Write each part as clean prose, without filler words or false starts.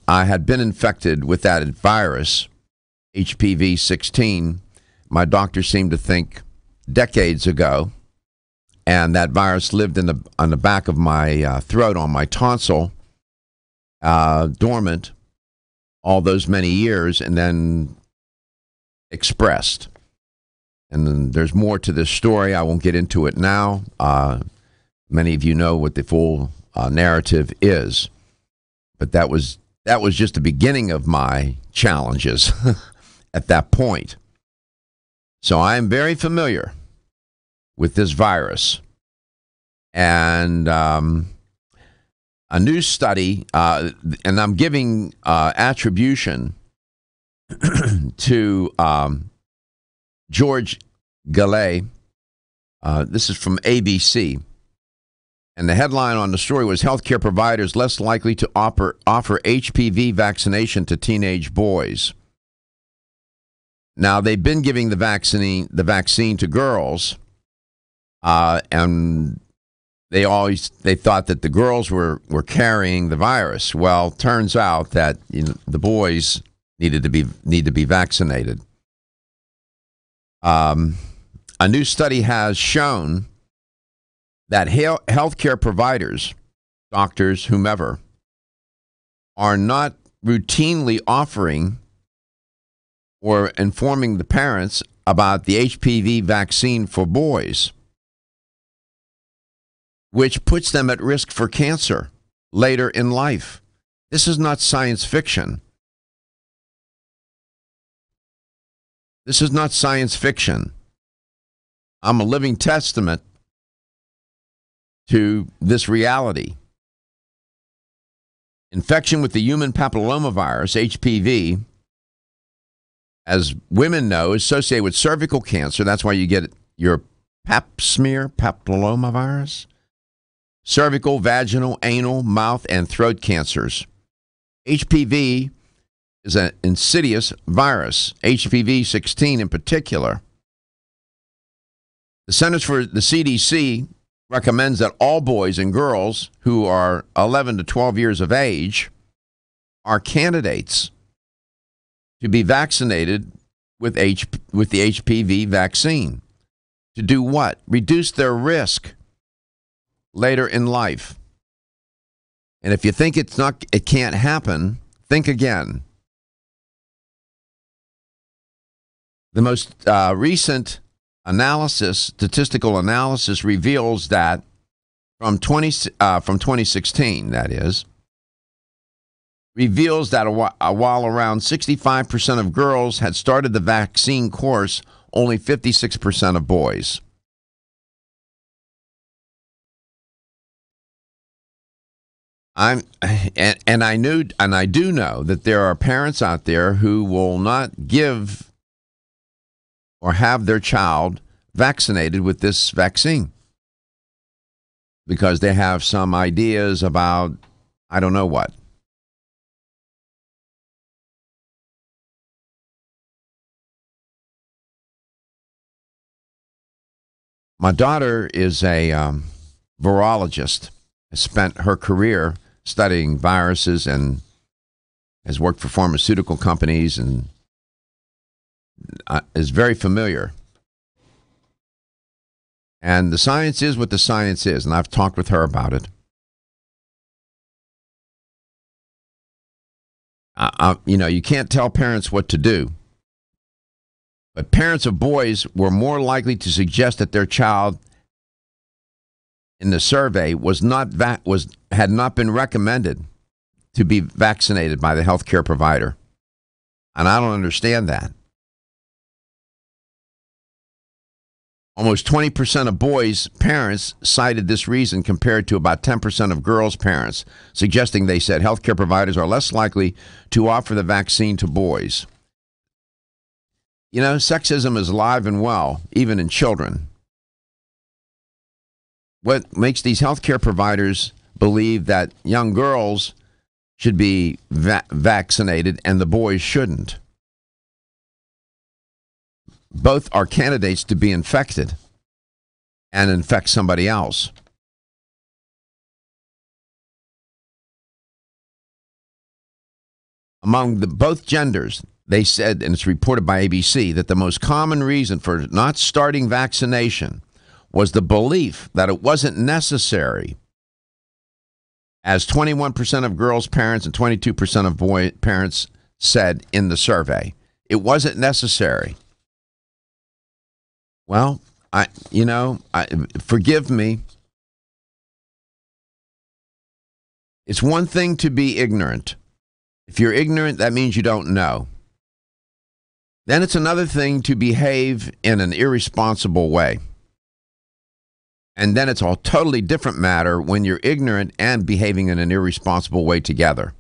I had been infected with that virus, HPV-16. My doctor seemed to think decades ago, and that virus lived on the back of my throat, on my tonsil, dormant all those many years, and then expressed. And then there's more to this story. I won't get into it now. Many of you know what the full narrative is, but that was just the beginning of my challenges at that point. So I am very familiar with this virus. And a new study, and I'm giving attribution to George Gallet. This is from ABC. And the headline on the story was Healthcare Providers Less Likely to Offer HPV Vaccination to Teenage Boys. Now, they've been giving the vaccine to girls, and they thought that the girls were carrying the virus. Well, turns out that the boys need to be vaccinated. A new study has shown that healthcare providers, doctors, whomever, are not routinely offering or informing the parents about the HPV vaccine for boys, which puts them at risk for cancer later in life. This is not science fiction. This is not science fiction. I'm a living testament to this reality. Infection with the human papillomavirus, HPV, as women know, is associated with cervical cancer. That's why you get your pap smear, papillomavirus. Cervical, vaginal, anal, mouth, and throat cancers. HPV is an insidious virus, HPV-16 in particular. The Centers for the CDC recommends that all boys and girls who are 11 to 12 years of age are candidates to be vaccinated with the HPV vaccine. To do what? Reduce their risk later in life. And if you think it can't happen, think again. The most recent statistical analysis reveals that from 2016, that is, reveals that while around 65% of girls had started the vaccine course, only 56% of boys. I do know that there are parents out there who will not give or have their child vaccinated with this vaccine because they have some ideas about, I don't know what. My daughter is a virologist, has spent her career studying viruses and has worked for pharmaceutical companies and is very familiar. And the science is what the science is, and I've talked with her about it. You can't tell parents what to do. But parents of boys were more likely to suggest that their child in the survey had not been recommended to be vaccinated by the healthcare provider. And I don't understand that. Almost 20% of boys' parents cited this reason compared to about 10% of girls' parents, suggesting they said healthcare providers are less likely to offer the vaccine to boys. Sexism is alive and well, even in children. What makes these healthcare providers believe that young girls should be vaccinated and the boys shouldn't? Both are candidates to be infected and infect somebody else. among both genders, they said, and it's reported by ABC, that the most common reason for not starting vaccination was the belief that it wasn't necessary, as 21% of girls' parents and 22% of boy parents said in the survey. It wasn't necessary. Well, forgive me. It's one thing to be ignorant. If you're ignorant, that means you don't know. Then it's another thing to behave in an irresponsible way. And then it's a totally different matter when you're ignorant and behaving in an irresponsible way together.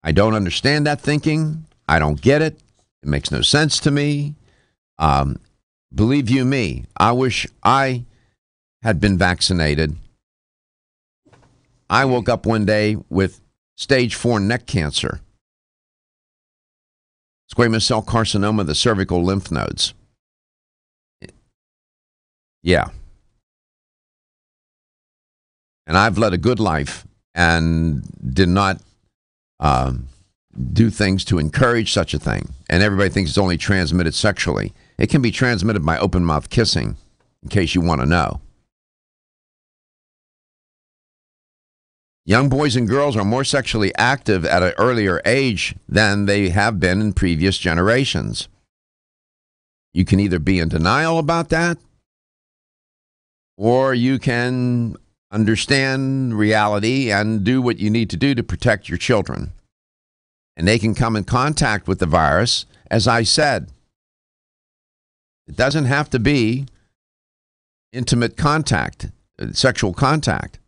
I don't understand that thinking. I don't get it. It makes no sense to me. Believe you me, I wish I had been vaccinated. I woke up one day with stage 4 neck cancer, squamous cell carcinoma of the cervical lymph nodes. Yeah. And I've led a good life and did not do things to encourage such a thing. And everybody thinks it's only transmitted sexually. It can be transmitted by open mouth kissing, in case you want to know. Young boys and girls are more sexually active at an earlier age than they have been in previous generations. You can either be in denial about that, or you can understand reality and do what you need to do to protect your children. And they can come in contact with the virus, as I said. It doesn't have to be intimate contact, sexual contact.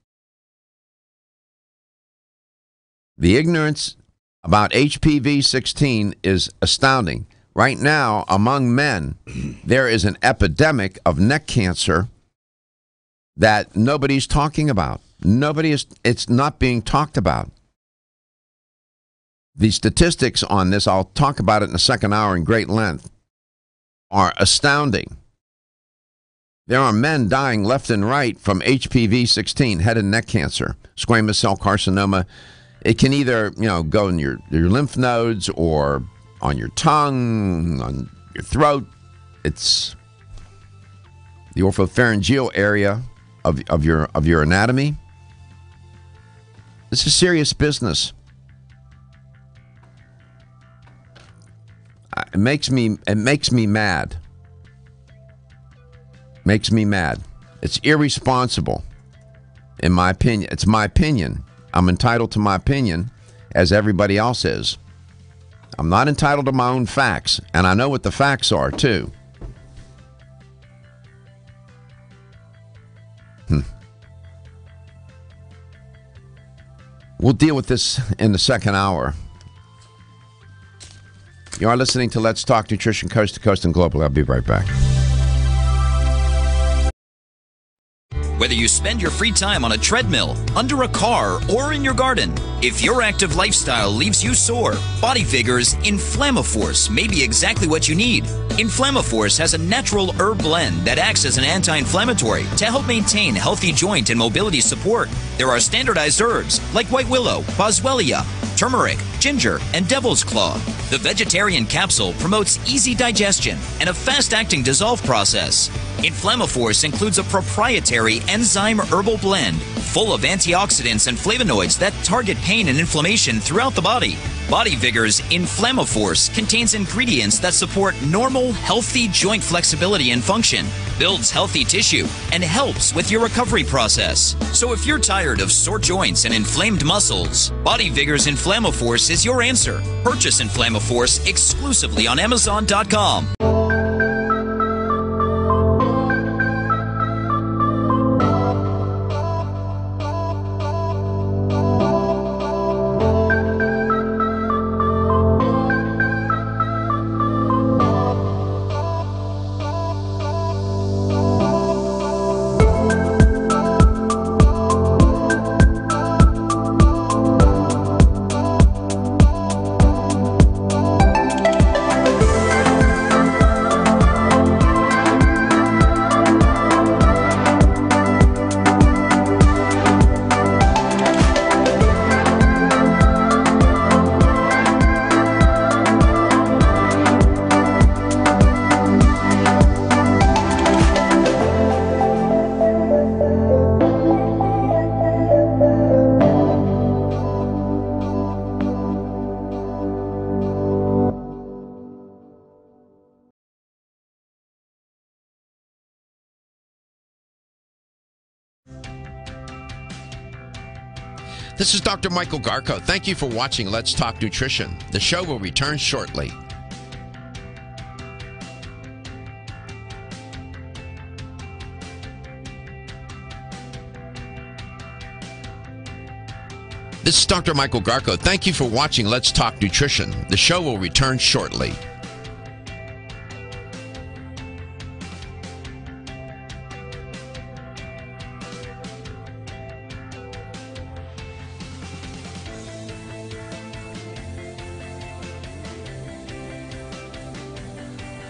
The ignorance about HPV-16 is astounding. Right now, among men, there is an epidemic of neck cancer that nobody's talking about. It's not being talked about. The statistics on this, I'll talk about it in the second hour in great length, are astounding. There are men dying left and right from HPV-16, head and neck cancer, squamous cell carcinoma. It can either, go in your lymph nodes or on your tongue, on your throat. It's the oropharyngeal area of your anatomy. This is serious business. It makes me mad. Makes me mad. It's irresponsible, in my opinion. It's my opinion. I'm entitled to my opinion, as everybody else is. I'm not entitled to my own facts, and I know what the facts are, too. We'll deal with this in the second hour. You are listening to Let's Talk Nutrition, Coast to Coast and Global. I'll be right back. Whether you spend your free time on a treadmill, under a car, or in your garden, if your active lifestyle leaves you sore, Body Vigor's Inflammaforce may be exactly what you need. Inflammaforce has a natural herb blend that acts as an anti-inflammatory to help maintain healthy joint and mobility support. There are standardized herbs like white willow, boswellia, turmeric, ginger, and devil's claw. The vegetarian capsule promotes easy digestion and a fast-acting dissolve process. Inflammaforce includes a proprietary enzyme herbal blend full of antioxidants and flavonoids that target pain and inflammation throughout the body. Body Vigor's Inflammaforce contains ingredients that support normal, healthy joint flexibility and function, builds healthy tissue, and helps with your recovery process. So if you're tired of sore joints and inflamed muscles, Body Vigor's Inflammaforce is your answer. Purchase Inflammaforce exclusively on Amazon.com. This is Dr. Michael Garko. Thank you for watching Let's Talk Nutrition. The show will return shortly. This is Dr. Michael Garko. Thank you for watching Let's Talk Nutrition. The show will return shortly.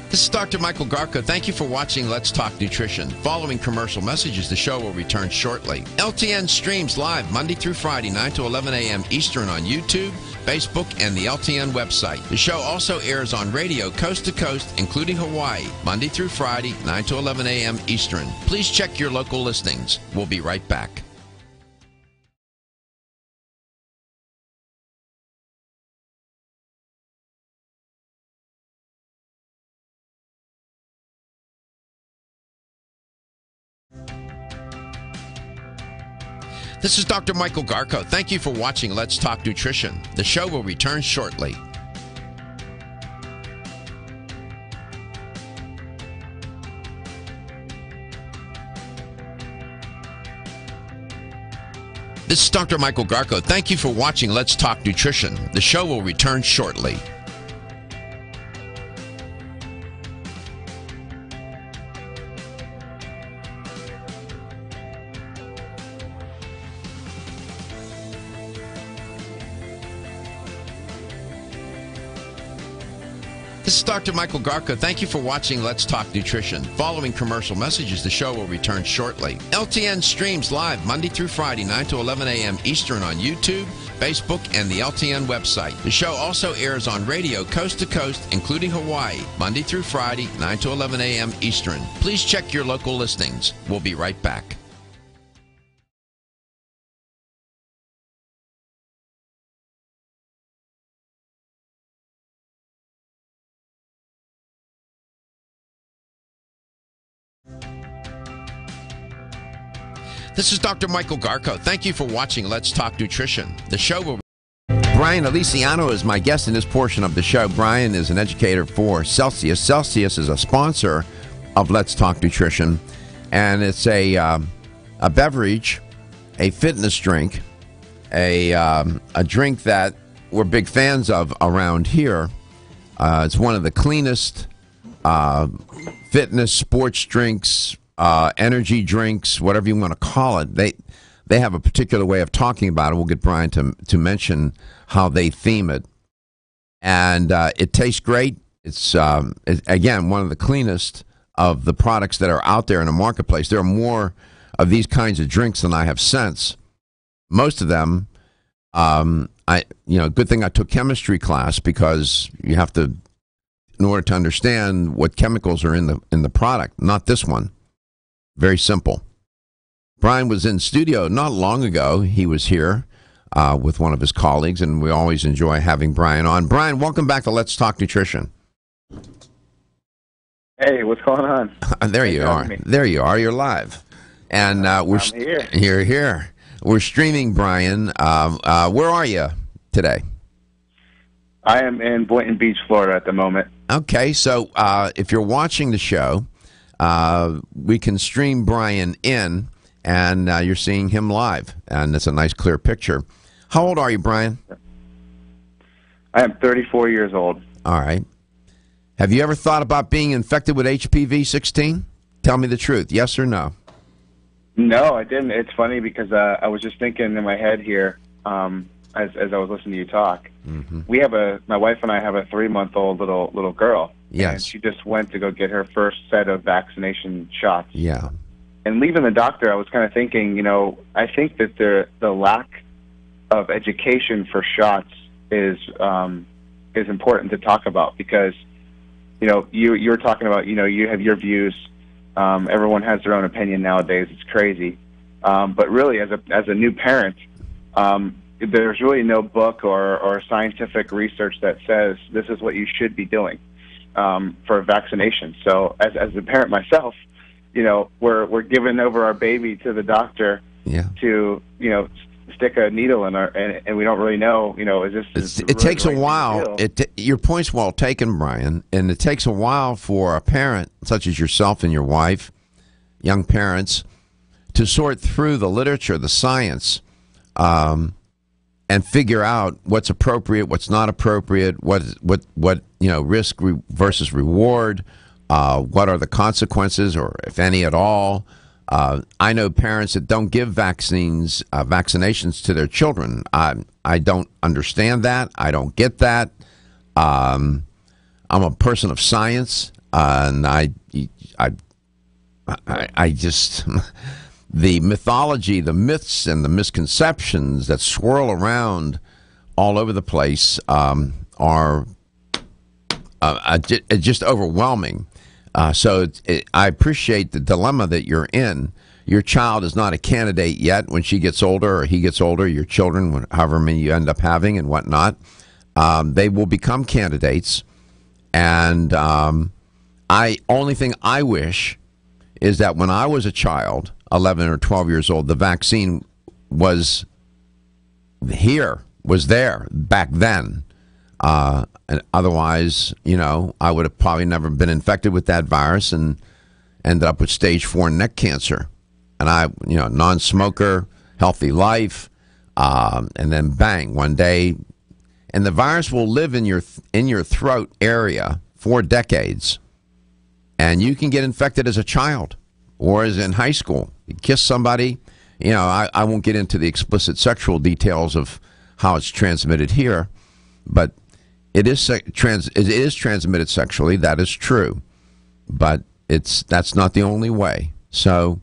This is Dr. Michael Garko. Thank you for watching Let's Talk Nutrition. Following commercial messages, the show will return shortly. LTN streams live Monday through Friday, 9 to 11 a.m. Eastern on YouTube, Facebook, and the LTN website. The show also airs on radio coast to coast, including Hawaii, Monday through Friday, 9 to 11 a.m. Eastern. Please check your local listings. We'll be right back. This is Dr. Michael Garko. Thank you for watching Let's Talk Nutrition. The show will return shortly. This is Dr. Michael Garko. Thank you for watching Let's Talk Nutrition. The show will return shortly. This is Dr. Michael Garko. Thank you for watching Let's Talk Nutrition. Following commercial messages, the show will return shortly. LTN streams live Monday through Friday, 9 to 11 a.m. Eastern on YouTube, Facebook, and the LTN website. The show also airs on radio coast to coast, including Hawaii, Monday through Friday, 9 to 11 a.m. Eastern. Please check your local listings. We'll be right back. This is Dr. Michael Garko. Thank you for watching Let's Talk Nutrition. The show will... Bryan Alesiano is my guest in this portion of the show. Bryan is an educator for Celsius. Celsius is a sponsor of Let's Talk Nutrition, and it's a beverage, a fitness drink, a drink that we're big fans of around here. It's one of the cleanest fitness sports drinks, energy drinks, whatever you want to call it. They have a particular way of talking about it. We'll get Bryan to mention how they theme it. And it tastes great. It's, again, one of the cleanest of the products that are out there in the marketplace. There are more of these kinds of drinks than I have since. Most of them, good thing I took chemistry class, because you have to, in order to understand what chemicals are in the product. Not this one. Very simple. Bryan was in studio not long ago. He was here with one of his colleagues, and we always enjoy having Bryan on. Bryan, welcome back to Let's Talk Nutrition. Hey, what's going on? There you are. There you are. You're live. And we're here. We're streaming, Bryan. Where are you today? I am in Boynton Beach, Florida at the moment. Okay, so if you're watching the show, we can stream Bryan in, and you're seeing him live, and it's a nice clear picture. How old are you, Bryan? I am 34 years old. All right. Have you ever thought about being infected with HPV-16? Tell me the truth, yes or no? No, I didn't. It's funny because I was just thinking in my head here as I was listening to you talk. Mm-hmm. My wife and I have a 3-month-old little girl. Yes. And she just went to go get her first set of vaccination shots. Yeah. And leaving the doctor, I was kind of thinking, I think that the lack of education for shots is important to talk about, because, you're talking about, you have your views. Everyone has their own opinion nowadays. It's crazy. But really, as a new parent, there's really no book or scientific research that says this is what you should be doing for vaccination. So as a parent myself, we're giving over our baby to the doctor to, stick a needle in our, and we don't really know, is this? It takes a while. Your point's well taken, Bryan, and it takes a while for a parent such as yourself and your wife, young parents, to sort through the literature, the science, and figure out what's appropriate, what's not appropriate, what risk versus reward, what are the consequences, or if any at all. I know parents that don't give vaccinations to their children. I don't understand that. I don't get that. I'm a person of science, and I just the mythology, the myths, and the misconceptions that swirl around all over the place are just overwhelming. So I appreciate the dilemma that you're in. Your child is not a candidate yet. When she gets older or he gets older, your children, however many you end up having and whatnot, they will become candidates. And only thing I wish is that when I was a child, 11 or 12 years old, the vaccine was there back then. And otherwise, I would have probably never been infected with that virus and ended up with stage 4 neck cancer. And I, non-smoker, healthy life, and then bang, one day, and the virus will live in your throat area for decades, and you can get infected as a child or as in high school. You kiss somebody, I won't get into the explicit sexual details of how it's transmitted here, but it is transmitted sexually. That is true, but that's not the only way. So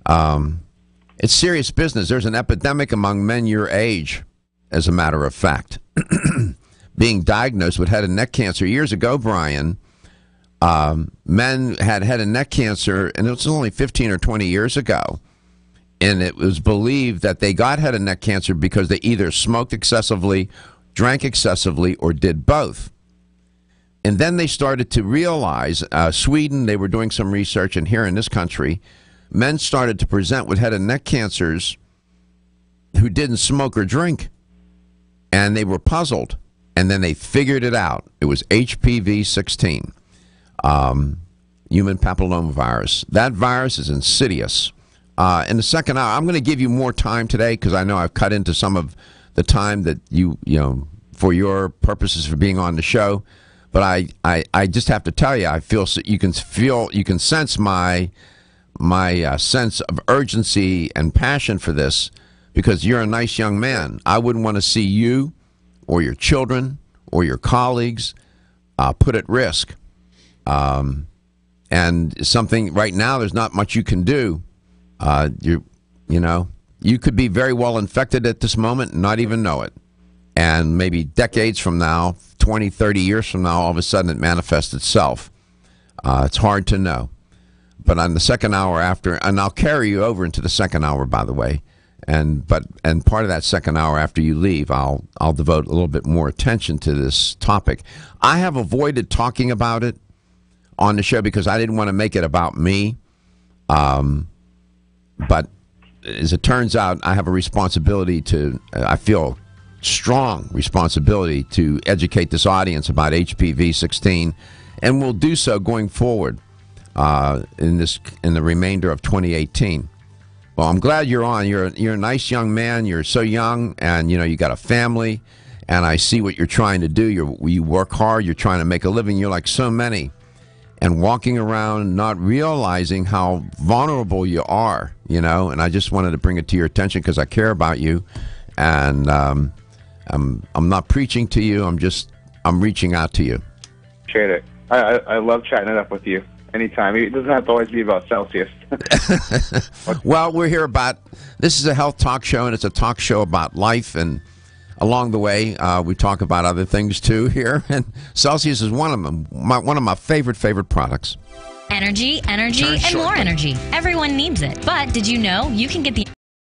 it's serious business. There's an epidemic among men your age, as a matter of fact, being diagnosed with head and neck cancer. Years ago, Bryan, men had head and neck cancer, and it was only 15 or 20 years ago. And it was believed that they got head and neck cancer because they either smoked excessively, drank excessively, or did both. And then they started to realize, Sweden, they were doing some research, and here in this country, men started to present with head and neck cancers who didn't smoke or drink. And they were puzzled. And then they figured it out. It was HPV-16, human papillomavirus. That virus is insidious. In the second hour, I'm going to give you more time today because I know I've cut into some of the time that you for your purposes for being on the show, but I just have to tell you, I feel you can sense my sense of urgency and passion for this because you're a nice young man. I wouldn't want to see you or your children or your colleagues put at risk. And something right now, there's not much you can do. You could be very well infected at this moment and not even know it. And maybe decades from now, 20, 30 years from now, all of a sudden it manifests itself. It's hard to know. But on the second hour after, and I'll carry you over into the second hour, by the way, and part of that second hour after you leave, I'll devote a little bit more attention to this topic. I have avoided talking about it on the show because I didn't want to make it about me. But as it turns out, I have a responsibility I feel strong responsibility to educate this audience about HPV-16, and we'll do so going forward in the remainder of 2018. Well, I'm glad you're on. You're a nice young man. You're so young, and you got a family, and I see what you're trying to do. You work hard. You're trying to make a living. You're like so many, and walking around not realizing how vulnerable you are. And I just wanted to bring it to your attention because I care about you, and I'm not preaching to you. I'm reaching out to you. Appreciate it. I love chatting it up with you anytime. It doesn't have to always be about Celsius. Well, we're here this is a health talk show, and it's a talk show about life, and along the way, we talk about other things too here, and Celsius is one of them. One of my favorite products. Energy, and more energy. Everyone needs it. But did you know you can get the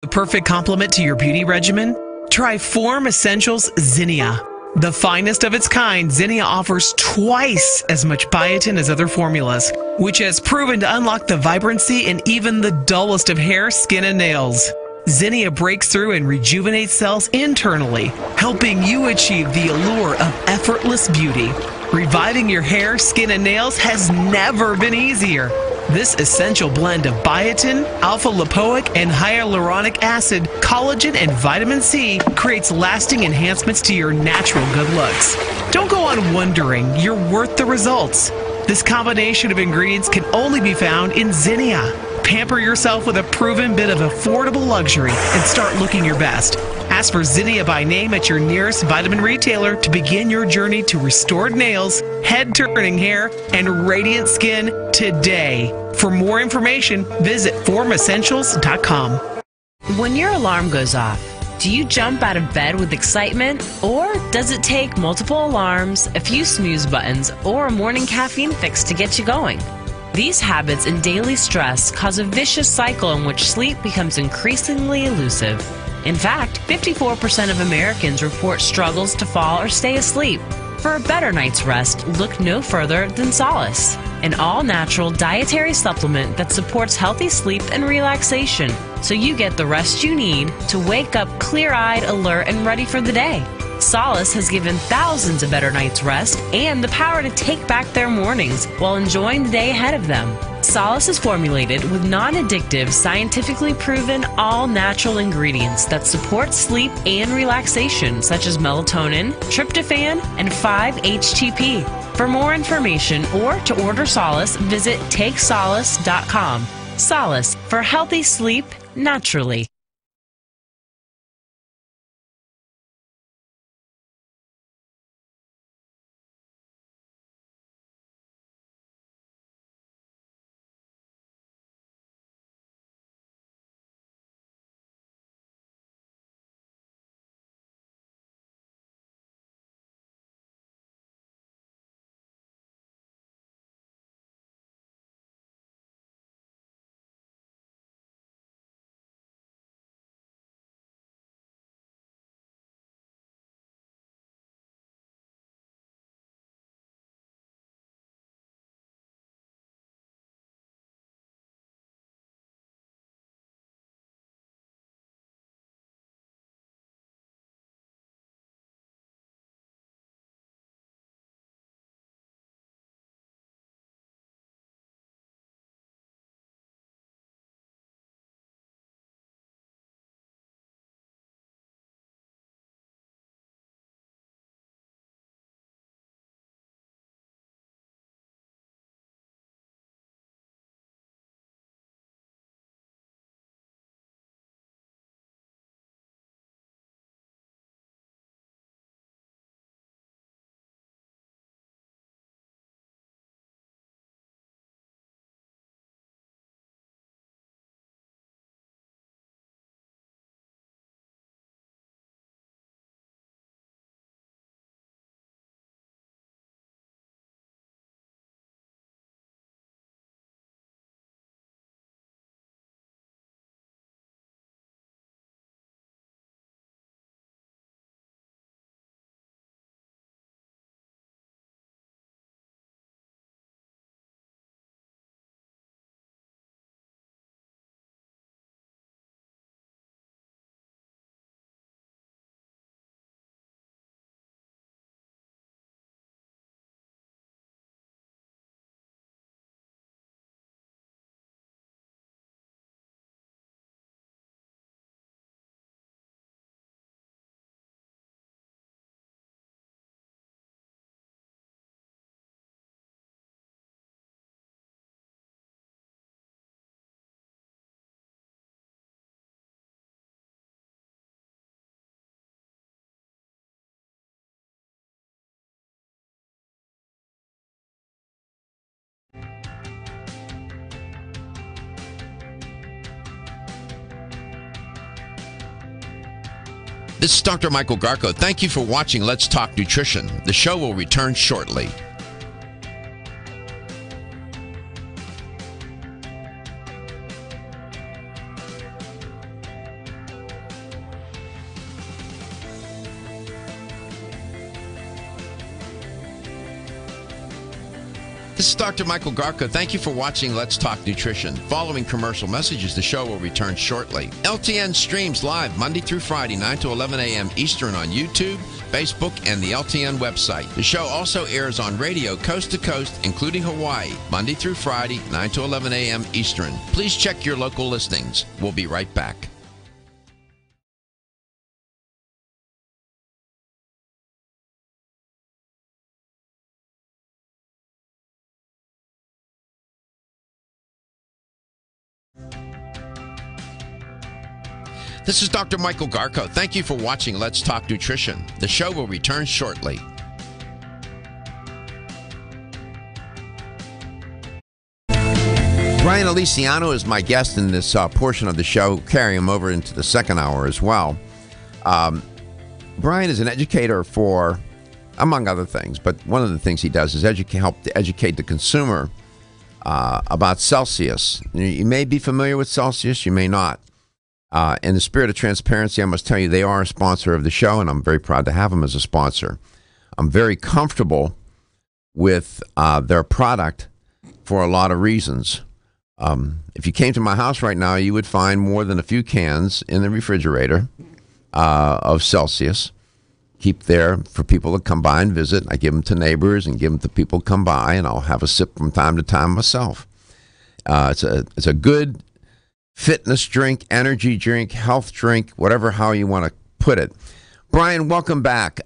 perfect complement to your beauty regimen? Try Form Essentials Zinnia. The finest of its kind, Zinnia offers twice as much biotin as other formulas, which has proven to unlock the vibrancy in even the dullest of hair, skin, and nails. Zinnia breaks through and rejuvenates cells internally, helping you achieve the allure of effortless beauty. Reviving your hair, skin, and nails has never been easier. This essential blend of biotin, alpha-lipoic, and hyaluronic acid, collagen, and vitamin C creates lasting enhancements to your natural good looks. Don't go on wondering, you're worth the results. This combination of ingredients can only be found in Zinnia. Pamper yourself with a proven bit of affordable luxury and start looking your best. Ask for Zinnia by name at your nearest vitamin retailer to begin your journey to restored nails, head-turning hair, and radiant skin today. For more information, visit formessentials.com. When your alarm goes off, do you jump out of bed with excitement? Or does it take multiple alarms, a few snooze buttons, or a morning caffeine fix to get you going? These habits and daily stress cause a vicious cycle in which sleep becomes increasingly elusive. In fact, 54% of Americans report struggles to fall or stay asleep. For a better night's rest, look no further than Solace, an all-natural dietary supplement that supports healthy sleep and relaxation, so you get the rest you need to wake up clear-eyed, alert, and ready for the day. Solace has given thousands a better night's rest and the power to take back their mornings while enjoying the day ahead of them. Solace is formulated with non-addictive, scientifically proven, all-natural ingredients that support sleep and relaxation, such as melatonin, tryptophan, and 5-HTP. For more information or to order Solace, visit takesolace.com. Solace for healthy sleep naturally. This is Dr. Michael Garko. Thank you for watching Let's Talk Nutrition. The show will return shortly. This is Dr. Michael Garko. Thank you for watching Let's Talk Nutrition. Following commercial messages, the show will return shortly. LTN streams live Monday through Friday, 9 to 11 a.m. Eastern on YouTube, Facebook, and the LTN website. The show also airs on radio coast to coast, including Hawaii, Monday through Friday, 9 to 11 a.m. Eastern. Please check your local listings. We'll be right back. This is Dr. Michael Garko. Thank you for watching Let's Talk Nutrition. The show will return shortly. Bryan Alesiano is my guest in this portion of the show. Carry him over into the second hour as well. Bryan is an educator for, among other things, but one of the things he does is help to educate the consumer about Celsius. You may be familiar with Celsius, you may not. In the spirit of transparency, I must tell you they are a sponsor of the show, and I'm very proud to have them as a sponsor. I'm very comfortable with their product for a lot of reasons. If you came to my house right now, you would find more than a few cans in the refrigerator of Celsius. Keep there for people to come by and visit. I give them to neighbors and give them to people who come by, and I'll have a sip from time to time myself. It's a good fitness drink, energy drink, health drink, whatever how you want to put it. Bryan, welcome back.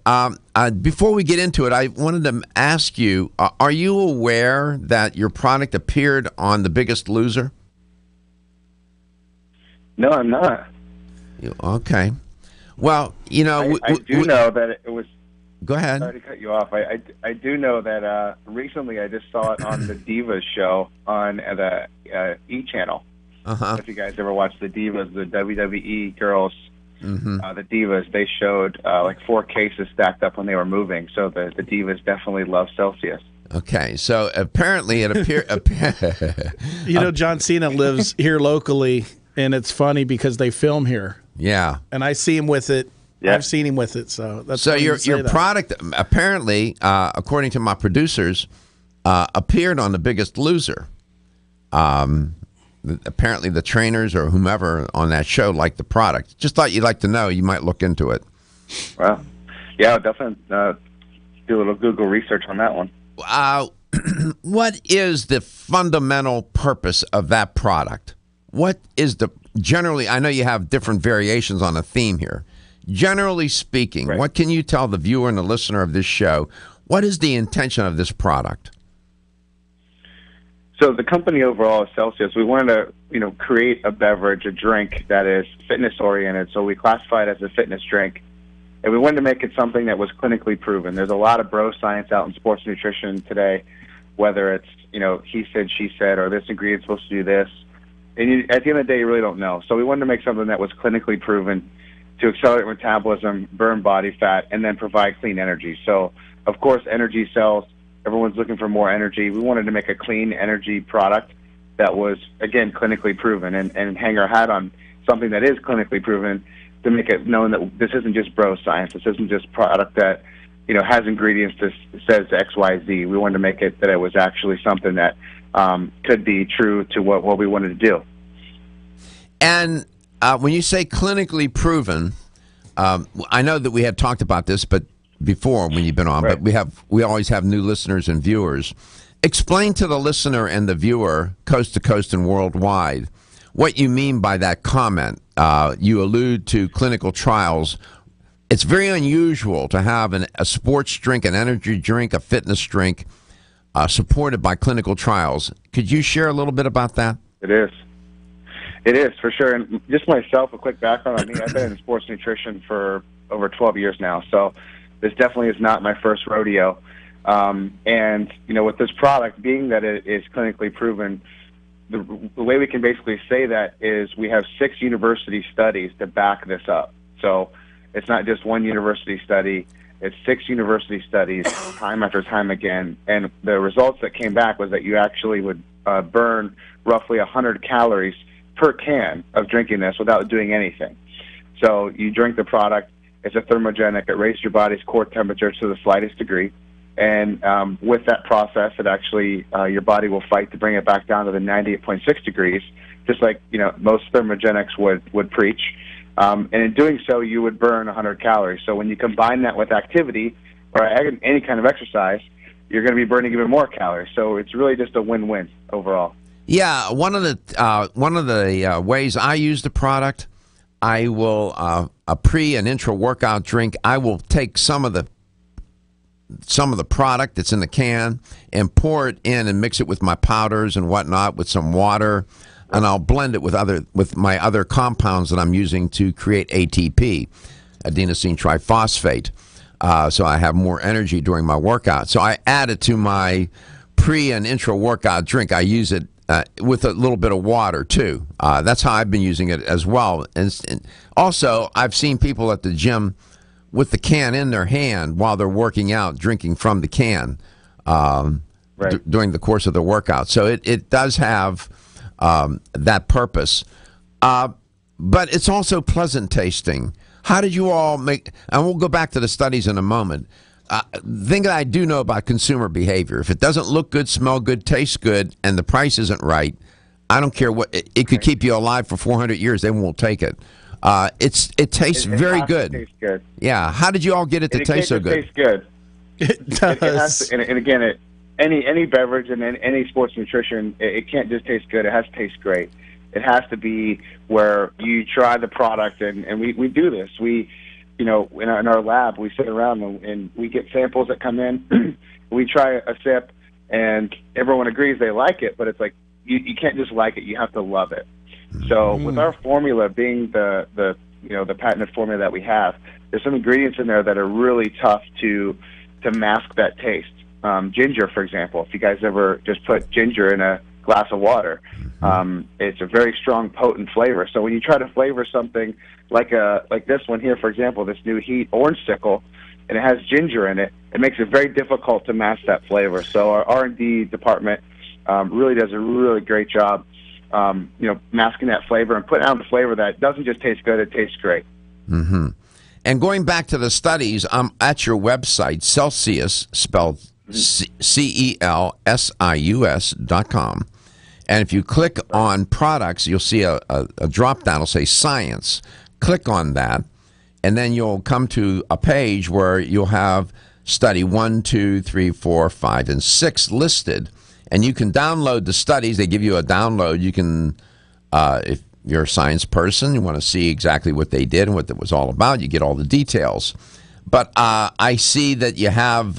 Before we get into it, I wanted to ask you, are you aware that your product appeared on The Biggest Loser? No, I'm not. Okay. Well, you know... I do know that it was... Go ahead. Sorry to cut you off. I do know that recently I just saw it on the Divas show on the E! channel. If you guys ever watched the Divas, the WWE girls, the Divas, they showed like 4 cases stacked up when they were moving. So the Divas definitely love Celsius. Okay, so apparently it appeared... You know, John Cena lives here locally, and it's funny because they film here. Yeah. And I see him with it. Yeah. I've seen him with it, so that's so your product apparently, according to my producers, appeared on The Biggest Loser. Apparently the trainers or whomever on that show liked the product. Just thought you'd like to know. You might look into it. Well, yeah, I'll definitely do a little Google research on that one. What is the fundamental purpose of that product? What is generally, I know you have different variations on a theme here. Generally speaking, right. What can you tell the viewer and the listener of this show? What is the intention of this product? So the company overall is Celsius. We wanted to, create a beverage, a drink that is fitness oriented. So we classify it as a fitness drink, and we wanted to make it something that was clinically proven. There's a lot of bro science out in sports nutrition today, whether it's he said, she said, or this ingredient's supposed to do this, and at the end of the day, you really don't know. So we wanted to make something that was clinically proven to accelerate metabolism, burn body fat, and then provide clean energy. So of course, energy sells. Everyone's looking for more energy. We wanted to make a clean energy product that was, again, clinically proven and hang our hat on something that is clinically proven to make it known that this isn't just bro science. This isn't just product that, has ingredients that says X, Y, Z. We wanted to make it that it was actually something that could be true to what we wanted to do. And when you say clinically proven, I know that we had talked about this, but before when you've been on, right. But we always have new listeners and viewers. Explain to the listener and the viewer, coast to coast and worldwide, what you mean by that comment. You allude to clinical trials. It's very unusual to have a sports drink, an energy drink, a fitness drink supported by clinical trials. Could you share a little bit about that? It is. It is, for sure. And just myself, a quick background on me. I've been in sports nutrition for over 12 years now, so this definitely is not my first rodeo. And, with this product, being that it is clinically proven, the way we can basically say that is we have 6 university studies to back this up. So it's not just one university study. It's 6 university studies, time after time again. And the results that came back was that you actually would burn roughly 100 calories per can of drinking this without doing anything. So you drink the product. It's a thermogenic. It raises your body's core temperature to the slightest degree. And with that process, it actually your body will fight to bring it back down to the 98.6 degrees, just like most thermogenics would preach. And in doing so, you would burn 100 calories. So when you combine that with activity or any kind of exercise, you're going to be burning even more calories. So it's really just a win-win overall. Yeah, one of the ways I use the product, I will a pre and intra workout drink. I will take some of the product that's in the can and pour it in and mix it with my powders and whatnot with some water, and I'll blend it with my other compounds that I'm using to create ATP, adenosine triphosphate. So I have more energy during my workout. So I add it to my pre and intra workout drink. I use it with a little bit of water too. That's how I've been using it as well. And also, I've seen people at the gym with the can in their hand while they're working out, drinking from the can during the course of the workout. So it does have that purpose. But it's also pleasant tasting. How did you all make, and we'll go back to the studies in a moment, the thing that I do know about consumer behavior, if it doesn't look good, smell good, taste good, and the price isn't right, I don't care what, it could keep you alive for 400 years, they won't take it. It tastes very good. Tastes good. Yeah. How did you all get it to taste so good? It tastes good. It does. It has to, and again, any beverage and any sports nutrition, it can't just taste good. It has to taste great. It has to be where you try the product, and we do this. We, in our lab, we sit around and we get samples that come in. We try a sip, and everyone agrees they like it, but it's like you can't just like it. You have to love it. So with our formula being the patented formula that we have, there's some ingredients in there that are really tough to mask that taste. Ginger, for example, if you guys ever just put ginger in a glass of water, it's a very strong, potent flavor. So when you try to flavor something like this one here, for example, this new Heat Orange Sickle, and it has ginger in it, it makes it very difficult to mask that flavor. So our R&D department really does a really great job masking that flavor and putting out the flavor that doesn't just taste good, it tastes great. Mm-hmm. And going back to the studies, I'm at your website, Celsius, spelled CELSIUS.com. And if you click on products, you'll see a drop down. It'll say science. Click on that, and then you'll come to a page where you'll have study 1, 2, 3, 4, 5, and 6 listed. And you can download the studies. They give you a download. You can, if you're a science person, you want to see exactly what they did and what it was all about, you get all the details. But I see that you have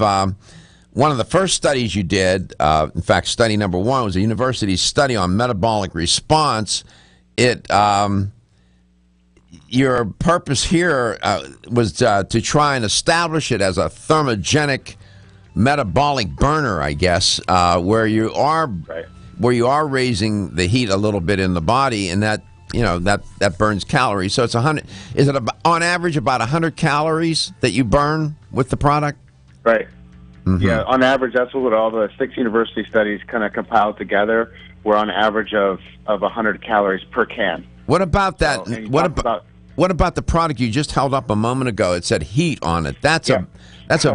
one of the first studies you did, in fact, study number 1 was a university study on metabolic response. Your purpose here was to try and establish it as a thermogenic metabolic burner, I guess, where you are raising the heat a little bit in the body, and that that burns calories. So it's 100. Is it on average about 100 calories that you burn with the product? Right. Mm-hmm. Yeah, on average, that's what all the 6 university studies kind of compiled together. We're on average of 100 calories per can. What about that? So, what about the product you just held up a moment ago? It said heat on it. That's a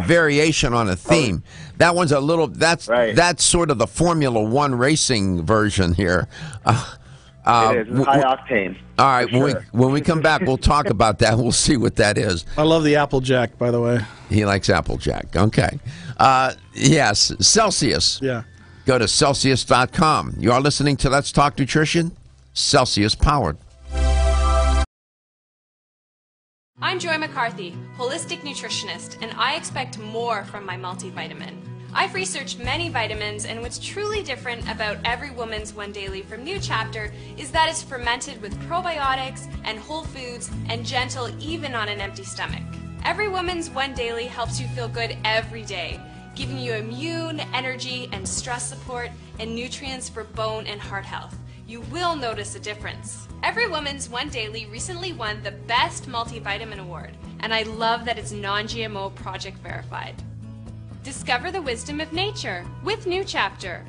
variation on a theme. That one's a little. That's sort of the Formula One racing version here. It is. It's high octane. All right, when we come back, we'll talk about that. We'll see what that is. I love the Applejack, by the way. He likes Applejack. Okay. Yes, Celsius. Yeah. Go to Celsius.com. You are listening to Let's Talk Nutrition, Celsius powered. I'm Joy McCarthy, holistic nutritionist, and I expect more from my multivitamin. I've researched many vitamins, and what's truly different about Every Woman's One Daily from New Chapter is that it's fermented with probiotics and whole foods and gentle even on an empty stomach. Every Woman's One Daily helps you feel good every day, giving you immune, energy, and stress support, and nutrients for bone and heart health. You will notice a difference. Every Woman's One Daily recently won the Best Multivitamin Award, and I love that it's non-GMO project verified. Discover the wisdom of nature with New Chapter.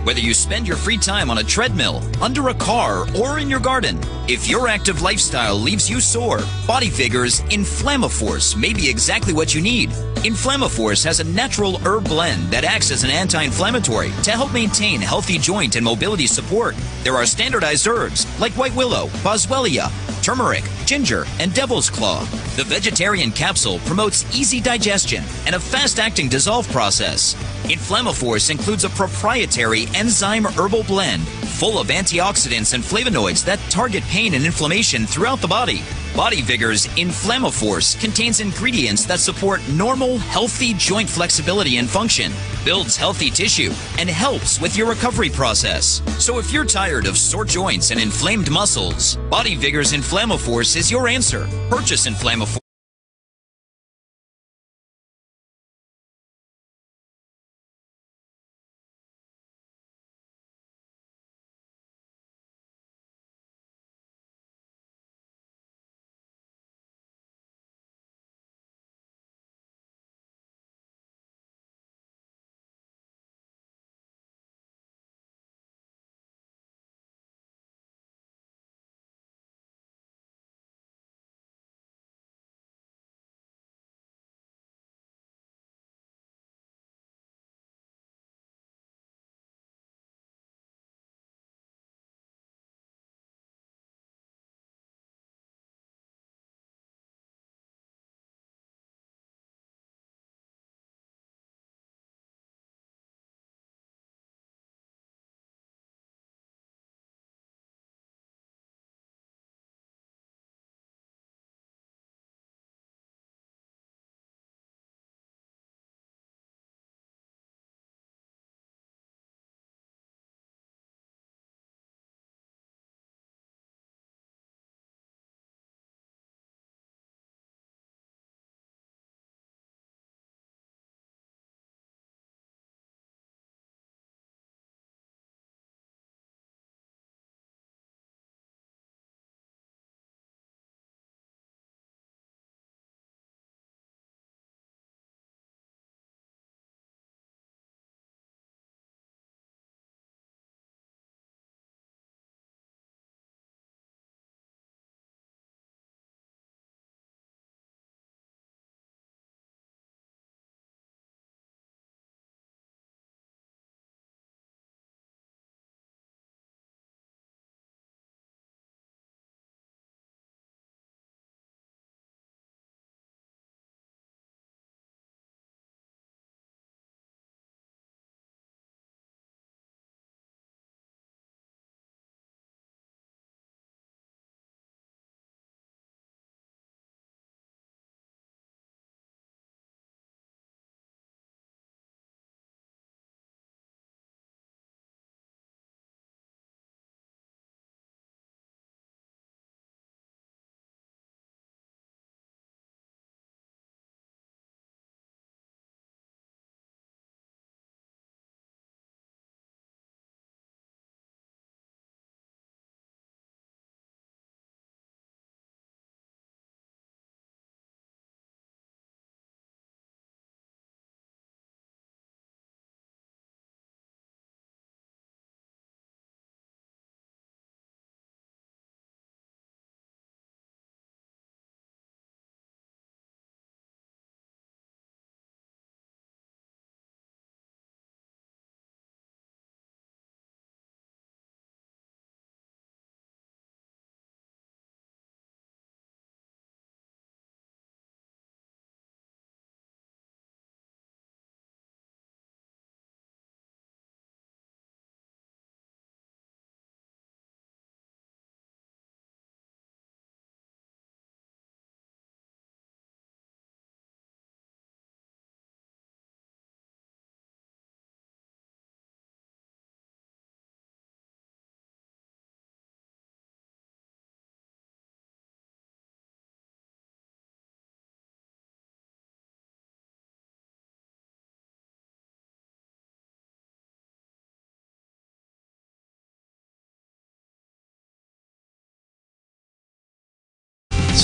Whether you spend your free time on a treadmill, under a car, or in your garden, if your active lifestyle leaves you sore, Body Vigor's Inflammaforce may be exactly what you need. Inflammaforce has a natural herb blend that acts as an anti-inflammatory to help maintain healthy joint and mobility support. There are standardized herbs like white willow, boswellia, turmeric, ginger, and devil's claw. The vegetarian capsule promotes easy digestion and a fast-acting dissolve process. Inflammaforce includes a proprietary enzyme herbal blend full of antioxidants and flavonoids that target pain and inflammation throughout the body. Body Vigor's Inflammaforce contains ingredients that support normal, healthy joint flexibility and function, builds healthy tissue, and helps with your recovery process. So if you're tired of sore joints and inflamed muscles, Body Vigor's Inflammaforce is your answer. Purchase Inflammaforce.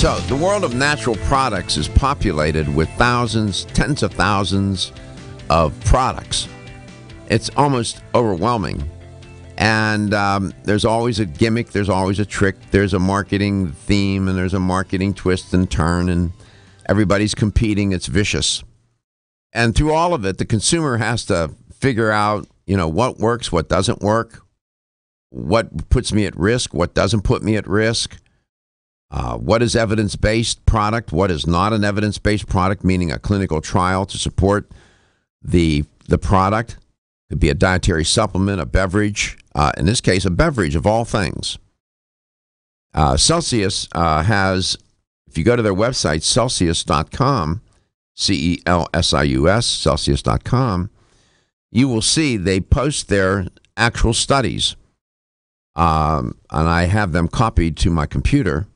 So, the world of natural products is populated with thousands, tens of thousands of products. It's almost overwhelming. And there's always a gimmick, there's always a trick, there's a marketing theme, and there's a marketing twist and turn, and everybody's competing. It's vicious. And through all of it, the consumer has to figure out, what works, what doesn't work, what puts me at risk, what doesn't put me at risk, what is evidence-based product, what is not an evidence-based product, meaning a clinical trial to support the product. It could be a dietary supplement, a beverage, in this case, a beverage of all things. Celsius has, if you go to their website, Celsius.com, Celsius, Celsius.com, you will see they post their actual studies. And I have them copied to my computer,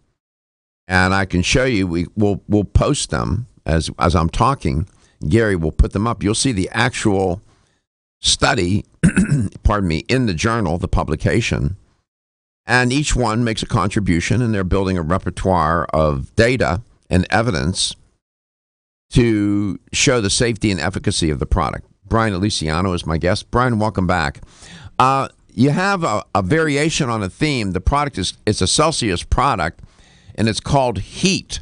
and I can show you. We'll post them as I'm talking. Gary will put them up. You'll see the actual study, pardon me, in the journal, the publication, and each one makes a contribution, and they're building a repertoire of data and evidence to show the safety and efficacy of the product. Bryan Alesiano is my guest. Bryan, welcome back. You have a variation on a theme. The product it's a Celsius product, and it's called Heat.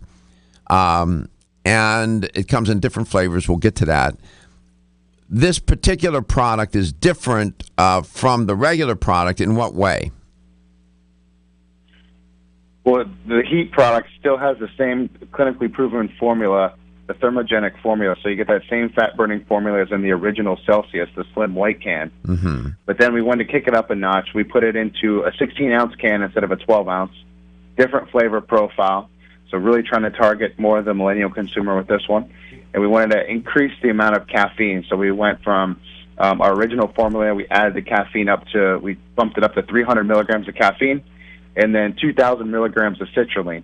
And it comes in different flavors. We'll get to that. This particular product is different from the regular product in what way? Well, the Heat product still has the same clinically proven formula, the thermogenic formula, so you get that same fat-burning formula as in the original Celsius, the slim white can. Mm-hmm. But then we wanted to kick it up a notch. We put it into a 16-ounce can instead of a 12-ounce, different flavor profile, so really trying to target more of the millennial consumer with this one. And we wanted to increase the amount of caffeine, so we went from our original formula, we added the caffeine we bumped it up to 300 milligrams of caffeine, and then 2,000 milligrams of citrulline.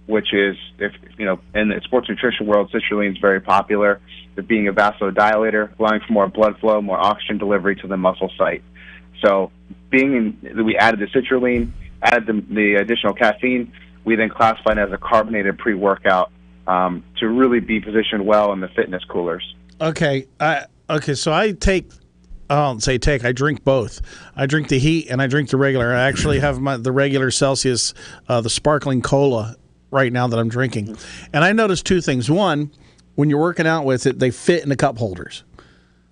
Which is, in the sports nutrition world, citrulline is very popular. It being a vasodilator, allowing for more blood flow, more oxygen delivery to the muscle site. So, we added the citrulline, added the additional caffeine, we then classified it as a carbonated pre-workout to really be positioned well in the fitness coolers. Okay, so I drink both. I drink the Heat and I drink the regular. I actually have the regular Celsius, the sparkling cola right now that I'm drinking. And I noticed two things. One, when you're working out with it, they fit in the cup holders.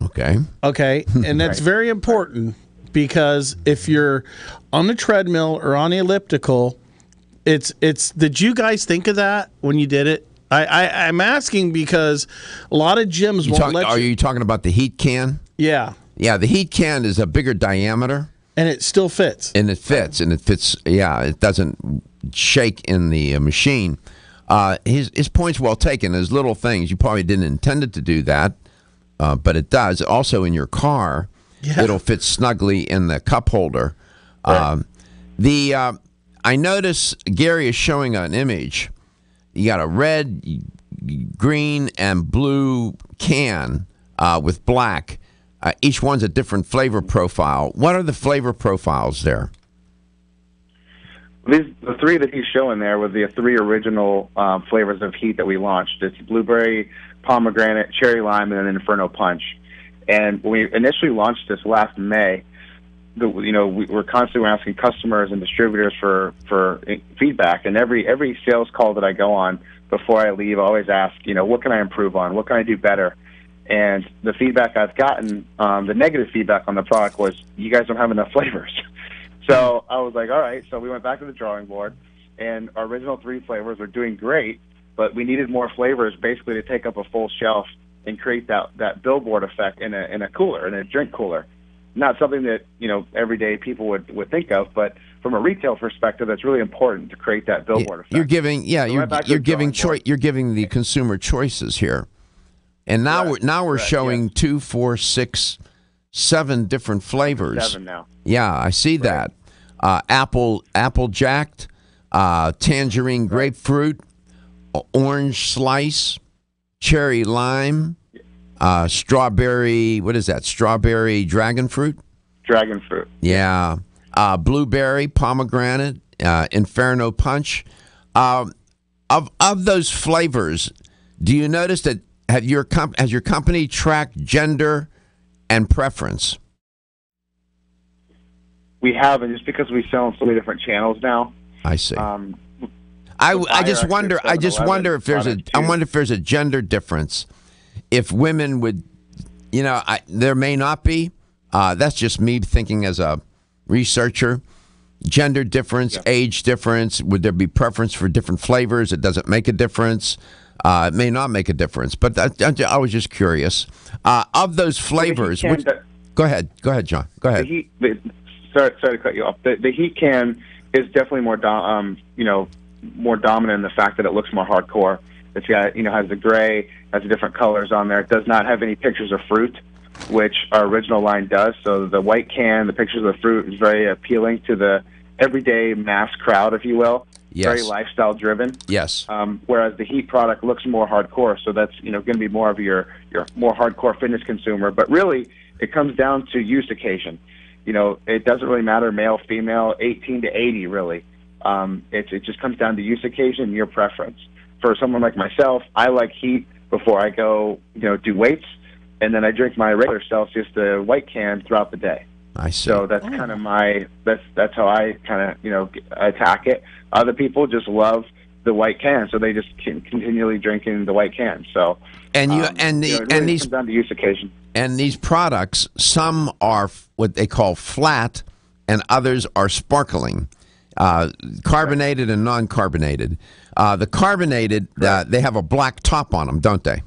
Okay. And that's very important because if you're on the treadmill or on the elliptical, it's. Did you guys think of that when you did it? I'm asking because a lot of gyms won't let you. Are you talking about the Heat can? Yeah. Yeah, the Heat can is a bigger diameter. And it still fits. Yeah, it doesn't shake in the machine. His point's well taken. There's little things. You probably didn't intend it to do that, but it does. Also in your car, It'll fit snugly in the cup holder. Right. I notice Gary is showing an image. You got a red, green, and blue can with black. Each one's a different flavor profile. What are the flavor profiles there? The three that he's showing there were the three original flavors of Heat that we launched. It's blueberry, pomegranate, cherry lime, and an Inferno Punch. And when we initially launched this last May, we're constantly asking customers and distributors for feedback. And every sales call that I go on before I leave, I always ask, what can I improve on? What can I do better? And the feedback I've gotten, the negative feedback on the product was, you guys don't have enough flavors. So I was like, all right. So we went back to the drawing board, and our original three flavors were doing great, but we needed more flavors basically to take up a full shelf and create that billboard effect in a cooler, in a drink cooler. Not something that, everyday people would think of, but from a retail perspective, that's really important to create that billboard effect. You're giving the consumer choices here. And now we're showing 2, 4, 6, 7 different flavors. 7 now. Yeah, I see that. Apple jacked, tangerine grapefruit, orange slice, cherry lime, strawberry. What is that? Strawberry dragon fruit. Dragon fruit. Yeah. Blueberry, pomegranate, Inferno Punch. Of those flavors, do you notice that has your company tracked gender and preference? We have, and just because we sell on so many different channels now. I see. I just wonder. I just wonder if there's a gender difference. If women would, there may not be. That's just me thinking as a researcher. Gender difference, age difference. Would there be preference for different flavors? It doesn't make a difference. It may not make a difference. But I was just curious. Of those flavors, go ahead, John. Go ahead. Sorry to cut you off. The heat can is definitely more more dominant in the fact that it looks more hardcore. It's got, has the gray, has the different colors on there. It does not have any pictures of fruit, which our original line does. So the white can, the pictures of the fruit, is very appealing to the everyday mass crowd, if you will. Yes. Very lifestyle driven. Yes. Whereas the heat product looks more hardcore. So that's going to be more of your more hardcore fitness consumer. But really, it comes down to use occasion. It doesn't really matter, male, female, 18 to 80, really. It just comes down to use occasion and your preference. For someone like myself, I like heat before I go, do weights, and then I drink my regular Celsius, the white can, throughout the day. I see. So that's kind of that's how I kind of, attack it. Other people just love the white can, so they just continually drinking the white can. So and these comes down to use occasion. And these products, some are what they call flat, and others are sparkling, carbonated and non-carbonated. The carbonated, they have a black top on them, don't they?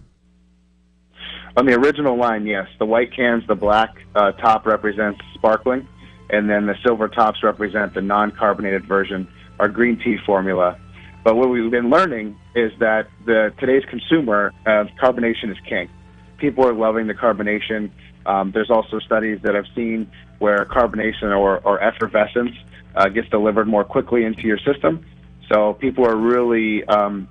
On the original line, yes. The white cans, the black top represents sparkling, and then the silver tops represent the non-carbonated version, our green tea formula. But what we've been learning is that today's consumer, carbonation is king. People are loving the carbonation. There's also studies that I've seen where carbonation or effervescence gets delivered more quickly into your system. So people are really, kind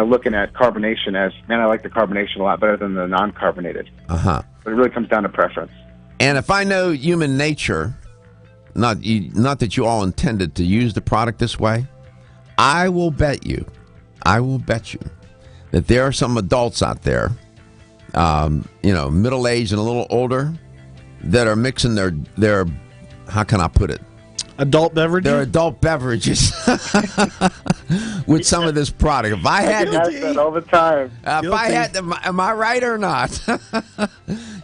of looking at carbonation as, man, I like the carbonation a lot better than the non-carbonated. Uh-huh. But it really comes down to preference. And if I know human nature, not that you all intended to use the product this way, I will bet you that there are some adults out there, middle-aged and a little older, that are mixing their how can I put it? Adult beverages? They're adult beverages with some of this product. If I had to ask that all the time. If I had to, am I right or not?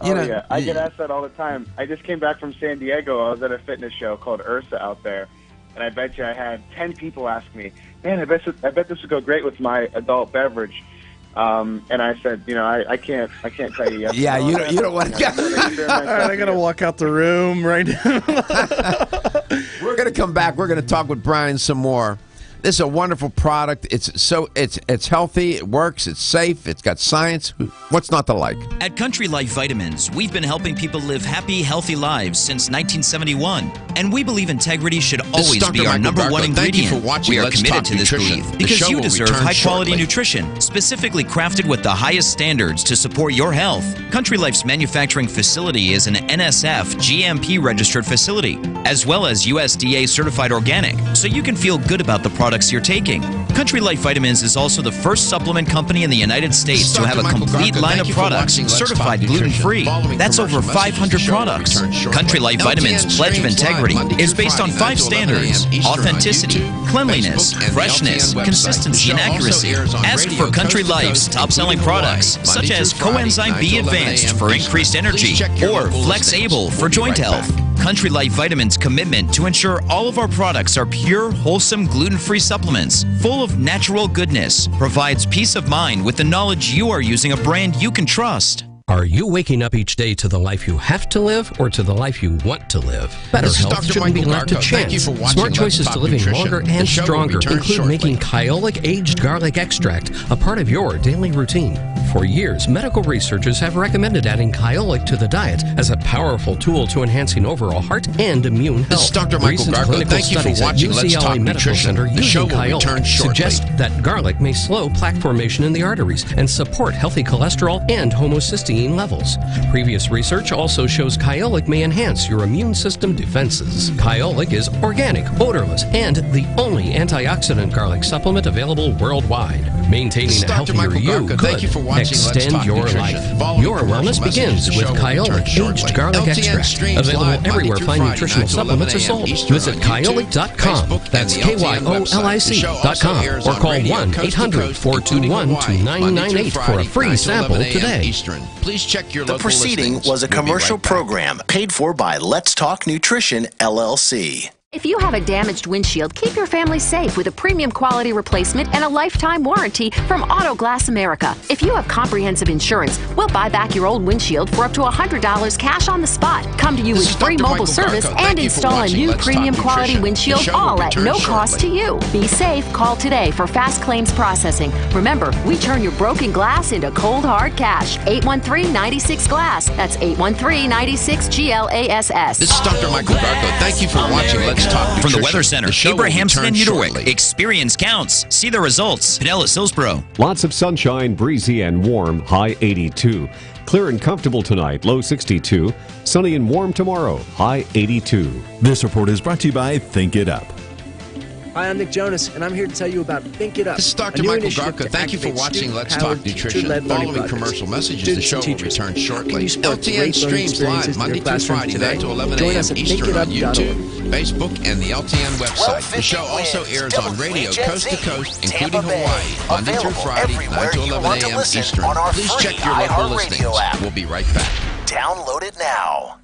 Yeah, I get asked that all the time. I just came back from San Diego. I was at a fitness show called Ursa out there, and I bet you I had 10 people ask me, "Man, I bet this would go great with my adult beverage." And I said, I can't tell you yes. Yeah, you don't want to. All right, I got to walk out the room right now. We're going to come back. We're going to talk with Bryan some more. This is a wonderful product. It's healthy. It works. It's safe. It's got science. What's not to like? At Country Life Vitamins, we've been helping people live happy, healthy lives since 1971. And we believe integrity should always be our number one ingredient. We are committed to this belief because you deserve high-quality nutrition, specifically crafted with the highest standards to support your health. Country Life's manufacturing facility is an NSF GMP-registered facility, as well as USDA certified organic, so you can feel good about the products you're taking. Country Life Vitamins is also the first supplement company in the United States to have a complete line of products certified gluten-free. That's over 500 products. Country Life Vitamins' pledge of integrity is based on 5 standards: authenticity, cleanliness, freshness, consistency, and accuracy. Ask for Country Life's top-selling products, such as Coenzyme B Advanced for increased energy or Flex Able for joint health. Country Life Vitamins' commitment to ensure all of our products are pure, wholesome, gluten-free supplements full of natural goodness provides peace of mind with the knowledge you are using a brand you can trust. Are you waking up each day to the life you have to live or to the life you want to live? Better health shouldn't be left to chance. Smart choices to living longer and stronger include making Kyolic aged garlic extract a part of your daily routine. For years, medical researchers have recommended adding Kyolic to the diet as a powerful tool to enhancing overall heart and immune health. This is Dr. Michael Garko. Thank you for watching Let's Talk Nutrition. The show will return shortly. Suggest that garlic may slow plaque formation in the arteries and support healthy cholesterol and homocysteine levels. Previous research also shows Kyolic may enhance your immune system defenses. Kyolic is organic, odorless, and the only antioxidant garlic supplement available worldwide. Maintaining a healthier you could Thank you for watching. extend your life. Your wellness begins with Kyolic Aged Garlic Extract. Available everywhere fine nutritional supplements are sold. Visit Kyolic.com. That's KYOLIC.com. Or call 1-800-421-2998 for a free sample today. Please check your The proceeding was a commercial program paid for by Let's Talk Nutrition, LLC. If you have a damaged windshield, keep your family safe with a premium quality replacement and a lifetime warranty from Auto Glass America. If you have comprehensive insurance, we'll buy back your old windshield for up to $100 cash on the spot. Come to you with free mobile service and install a new premium quality windshield, all at no cost to you. Be safe. Call today for fast claims processing. Remember, we turn your broken glass into cold hard cash. 813-96-GLASS. That's 813-96-GLASS. This is Dr. Michael Garko. Thank you for watching. Let's Talk From the Weather Center, Abrahamson and Uterwick. shortly. Experience counts. See the results. Pinellas Hillsboro. Lots of sunshine, breezy and warm, high 82. Clear and comfortable tonight, low 62. Sunny and warm tomorrow, high 82. This report is brought to you by Think It Up. Hi, I'm Nick Jonas, and I'm here to tell you about Think It Up. This is Dr. Michael Garko. Thank you for watching Let's Talk Nutrition. Following commercial messages, the show will return shortly. LTN streams live Monday through Friday, 9 to 11 a.m. Eastern on YouTube, Facebook, and the LTN website. The show also airs on radio coast to coast, including Hawaii, Monday through Friday, 9 to 11 a.m. Eastern. Please check your local listings. We'll be right back. Download it now.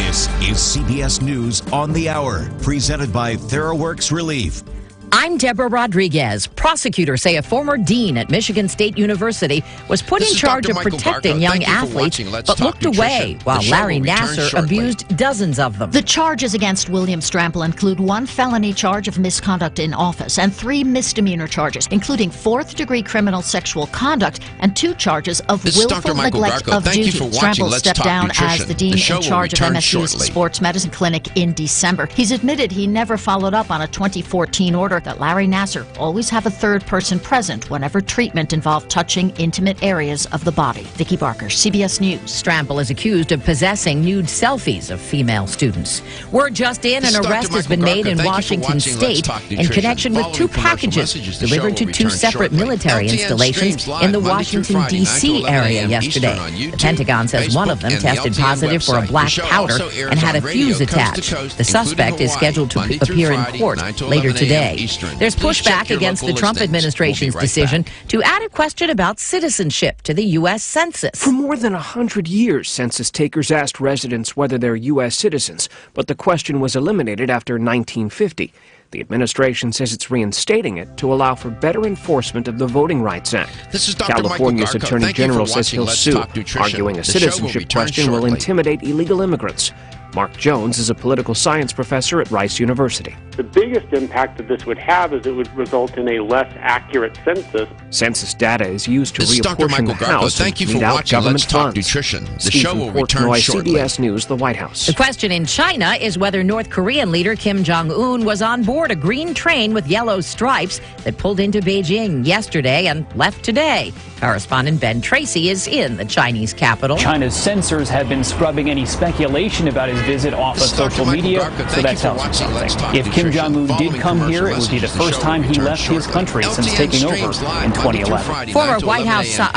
This is CBS News on the Hour, presented by TheraWorks Relief. I'm Deborah Rodriguez. Prosecutors say a former dean at Michigan State University was put in charge of protecting young athletes, but looked away while Larry Nassar abused dozens of them. The charges against William Strample include 1 felony charge of misconduct in office and 3 misdemeanor charges, including 4th-degree criminal sexual conduct and 2 charges of willful neglect of duty. Strample stepped down as the dean in charge of MSU's sports medicine clinic in December. He's admitted he never followed up on a 2014 order that Larry Nassar always have a third person present whenever treatment involved touching intimate areas of the body. Vicki Barker, CBS News. Strample is accused of possessing nude selfies of female students. Word just in, an arrest has been made in Washington State in connection with 2 packages delivered to 2 separate military installations in the Washington, D.C. area yesterday. The Pentagon says one of them tested positive for a black powder and had a fuse attached. The suspect is scheduled to appear in court later today. There's pushback against the Trump administration's decision to add a question about citizenship to the U.S. Census. For more than 100 years, census takers asked residents whether they're U.S. citizens, but the question was eliminated after 1950. The administration says it's reinstating it to allow for better enforcement of the Voting Rights Act. This is Dr. California's Attorney General says he'll sue, arguing a citizenship question will intimidate illegal immigrants. Mark Jones is a political science professor at Rice University. The biggest impact that this would have is it would result in a less accurate census. Census data is used to reapportion the House and meet out government funds. Nutrition. The Steve show will return shortly. CBS News, the White House. The question in China is whether North Korean leader Kim Jong-un was on board a green train with yellow stripes that pulled into Beijing yesterday and left today. Correspondent Ben Tracy is in the Chinese capital. China's censors have been scrubbing any speculation about his visit off of social media, so that tells us something. If Kim Jong-un did come here, it would be the first time he left his country since taking over in 2011. Former White Sox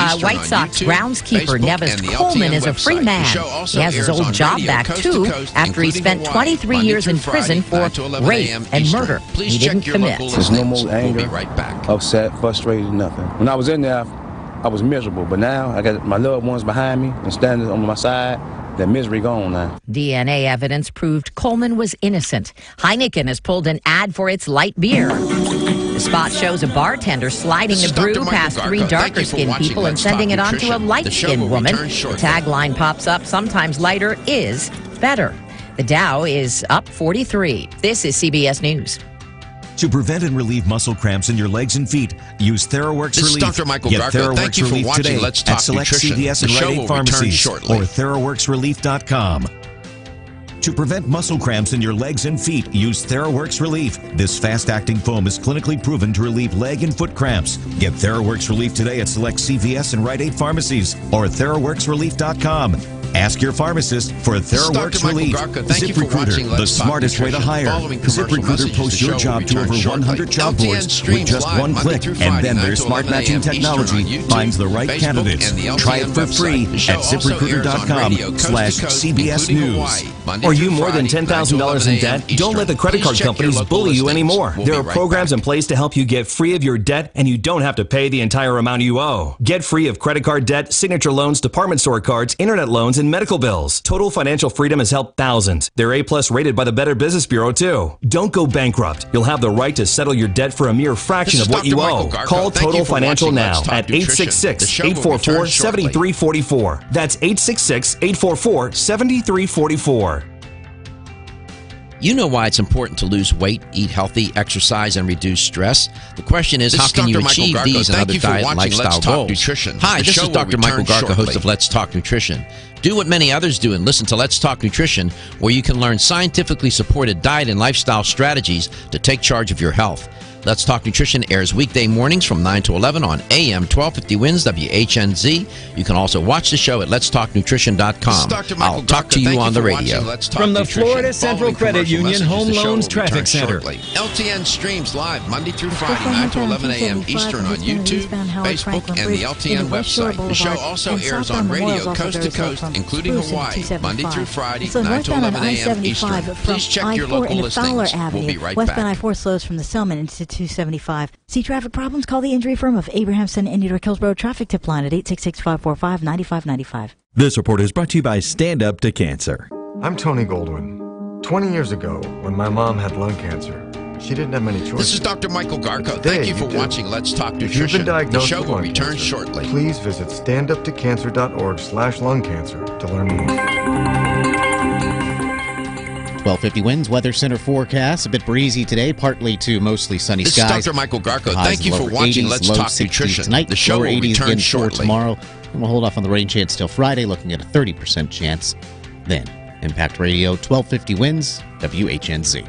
groundskeeper Nevis Coleman is a free man. He has his old job back, too, after he spent 23 years in prison for rape and murder he didn't commit. There's no more anger, upset, frustrated, nothing. When I was in there, I was miserable, but now I got my loved ones behind me and standing on my side. That misery gone now. DNA evidence proved Coleman was innocent. Heineken has pulled an ad for its light beer. The spot shows a bartender sliding the brew past 3 darker-skinned people and sending it on to a light-skinned woman. The tagline pops up, sometimes lighter is better. The Dow is up 43. This is CBS News. To prevent and relieve muscle cramps in your legs and feet, use TheraWorks Relief. This is Dr. Michael Garko. Thank you for watching Let's Talk Nutrition. CVS and Rite Aid pharmacies or TheraWorksRelief.com. To prevent muscle cramps in your legs and feet, use TheraWorks Relief. This fast-acting foam is clinically proven to relieve leg and foot cramps. Get TheraWorks Relief today at select CVS and Rite Aid pharmacies or TheraWorksRelief.com. Ask your pharmacist for TheraWorks Relief. ZipRecruiter, the smartest way to hire. ZipRecruiter posts your job to over 100 job boards with just one click, and then their smart matching technology finds the right candidates. Try it for free at ZipRecruiter.com/CBS News. Are you more than $10,000 in debt? Don't let the credit card companies bully you anymore. There are programs in place to help you get free of your debt, and you don't have to pay the entire amount you owe. Get free of credit card debt, signature loans, department store cards, internet loans, and medical bills. Total Financial Freedom has helped thousands. They're A+ rated by the Better Business Bureau, too. Don't go bankrupt. You'll have the right to settle your debt for a mere fraction of what you owe. Call Total Financial now at 866-844-7344. That's 866-844-7344. You know why it's important to lose weight, eat healthy, exercise, and reduce stress. The question is, how can you achieve these and other diet and lifestyle goals? Hi, this is Dr. Michael Garka, host of Let's Talk Nutrition. Do what many others do and listen to Let's Talk Nutrition, where you can learn scientifically supported diet and lifestyle strategies to take charge of your health. Let's Talk Nutrition airs weekday mornings from 9 to 11 on AM 1250 WINS WHNZ. You can also watch the show at letstalknutrition.com. I'll talk to you on the radio. From the Florida Central Credit Union Home Loans Traffic Center. LTN streams live Monday through Friday, 9 to 11 a.m. Eastern on YouTube, Facebook, and the LTN website. The show also airs on radio coast to coast, including Hawaii, Monday through Friday, 9 to 11 a.m. Eastern. Please check your local listings. We'll be right back. Westbound I-4 slows from the Selman into 275. See traffic problems? Call the injury firm of Abrahamson and Indian Hillsborough Traffic Tip Line at 866-545-9595. This report is brought to you by Stand Up to Cancer. I'm Tony Goldwyn. 20 years ago, when my mom had lung cancer, she didn't have many choices. This is Dr. Michael Garko. Thank you for watching Let's Talk Nutrition. If you've been diagnosed the show with will lung return cancer, shortly. Please visit standuptocancer.org/lungcancer to learn more. 1250 WINS Weather Center forecast. A bit breezy today, partly to mostly sunny this skies. This is Dr. Michael Garko. Thank you for watching 80s, Let's Talk Nutrition. Tonight, the show will 80s return again shortly. For tomorrow, and we'll hold off on the rain chance till Friday, looking at a 30% chance. Then, Impact Radio, 1250 WINS, WHNZ.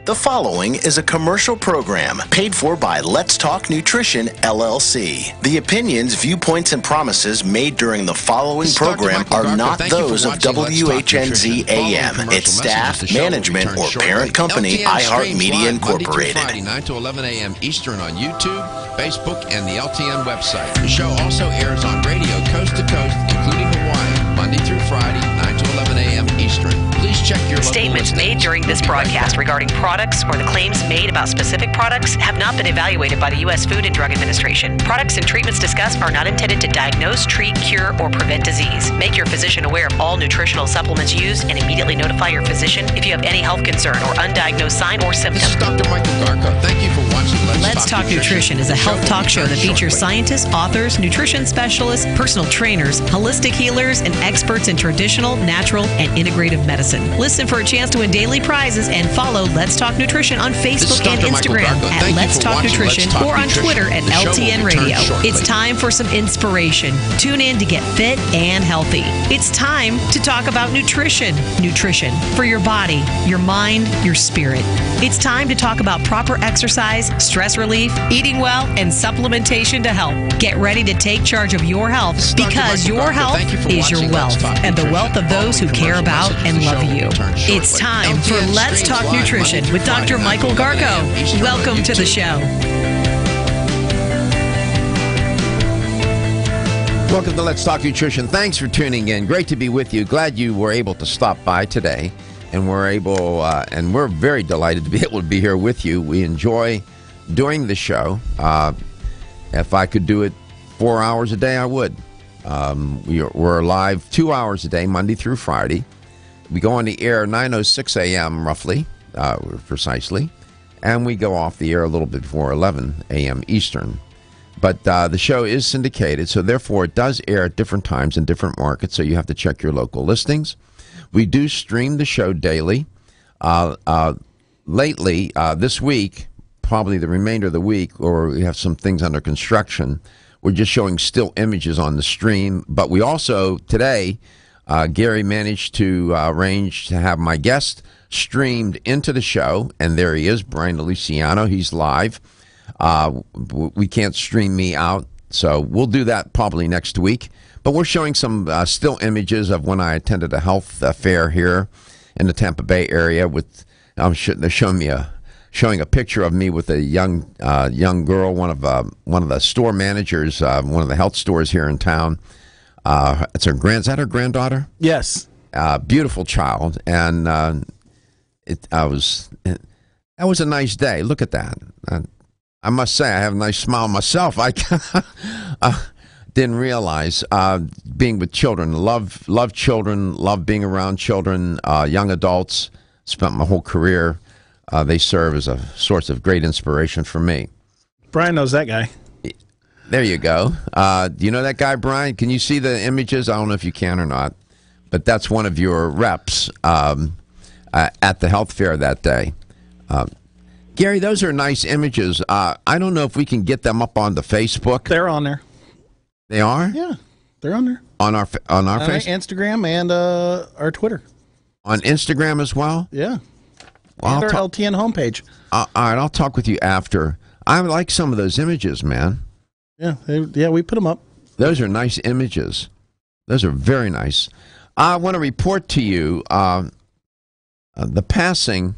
The following is a commercial program paid for by Let's Talk Nutrition, LLC. The opinions, viewpoints, and promises made during the following program are not those of WHNZ AM, its staff, management, or parent company, iHeartMedia Incorporated. Friday, 9 to 11 a.m. Eastern on YouTube, Facebook, and the LTN website. The show also airs on radio coast to coast, including Hawaii, Monday through Friday, 9 to 11 a.m. Eastern. Please check your local Statements made during this broadcast regarding products or the claims made about specific products have not been evaluated by the U.S. Food and Drug Administration. Products and treatments discussed are not intended to diagnose, treat, cure, or prevent disease. Make your physician aware of all nutritional supplements used and immediately notify your physician if you have any health concern or undiagnosed sign or symptom. This is Dr. Michael Garko. Thank you for watching Let's Talk Nutrition is a health talk show that features scientists, authors, nutrition specialists, personal trainers, holistic healers, and experts in traditional, natural, and integrative medicine. Listen for a chance to win daily prizes and follow Let's Talk Nutrition on Facebook and Instagram at Let's Talk Nutrition or on Twitter at LTN Radio. It's time for some inspiration. Tune in to get fit and healthy. It's time to talk about nutrition. Nutrition for your body, your mind, your spirit. It's time to talk about proper exercise, stress relief, eating well, and supplementation to help. Get ready to take charge of your health because your health is your wealth and the wealth of those who care about and love you. It's time for Let's Talk Nutrition with Dr. Michael Garko. Welcome to the show. Welcome to Let's Talk Nutrition. Thanks for tuning in. Great to be with you. Glad you were able to stop by today, and we're very delighted to be able to be here with you. We enjoy doing the show. If I could do it 4 hours a day, I would. We're live 2 hours a day, Monday through Friday. We go on the air 9:06 a.m. roughly, precisely, and we go off the air a little bit before 11 a.m. Eastern. But the show is syndicated, so therefore it does air at different times in different markets, so you have to check your local listings. We do stream the show daily. Lately, this week, probably the remainder of the week, or we have some things under construction, we're just showing still images on the stream. But we also, today, Gary managed to arrange to have my guest streamed into the show, and there he is, Bryan Alesiano. He's live. We can't stream me out, so we'll do that probably next week. But we're showing some still images of when I attended a health fair here in the Tampa Bay area. They're showing a picture of me with a young girl, one of the store managers, one of the health stores here in town. Is that her granddaughter? Yes. Beautiful child, and that was a nice day. Look at that. I must say, I have a nice smile myself. I didn't realize being with children. Love children. Love being around children. Young adults. Spent my whole career. They serve as a source of great inspiration for me. Brian knows that guy. There you go. Do you know that guy, Brian? Can you see the images? I don't know if you can or not, but that's one of your reps at the health fair that day. Gary, those are nice images. I don't know if we can get them up on the Facebook. They're on there. They are? Yeah, they're on there. On our Facebook? Instagram and our Twitter. On Instagram as well? Yeah. Well, and our LTN homepage. All right, I'll talk with you after. I like some of those images, man. Yeah, we put them up. Those are nice images. Those are very nice. I want to report to you the passing.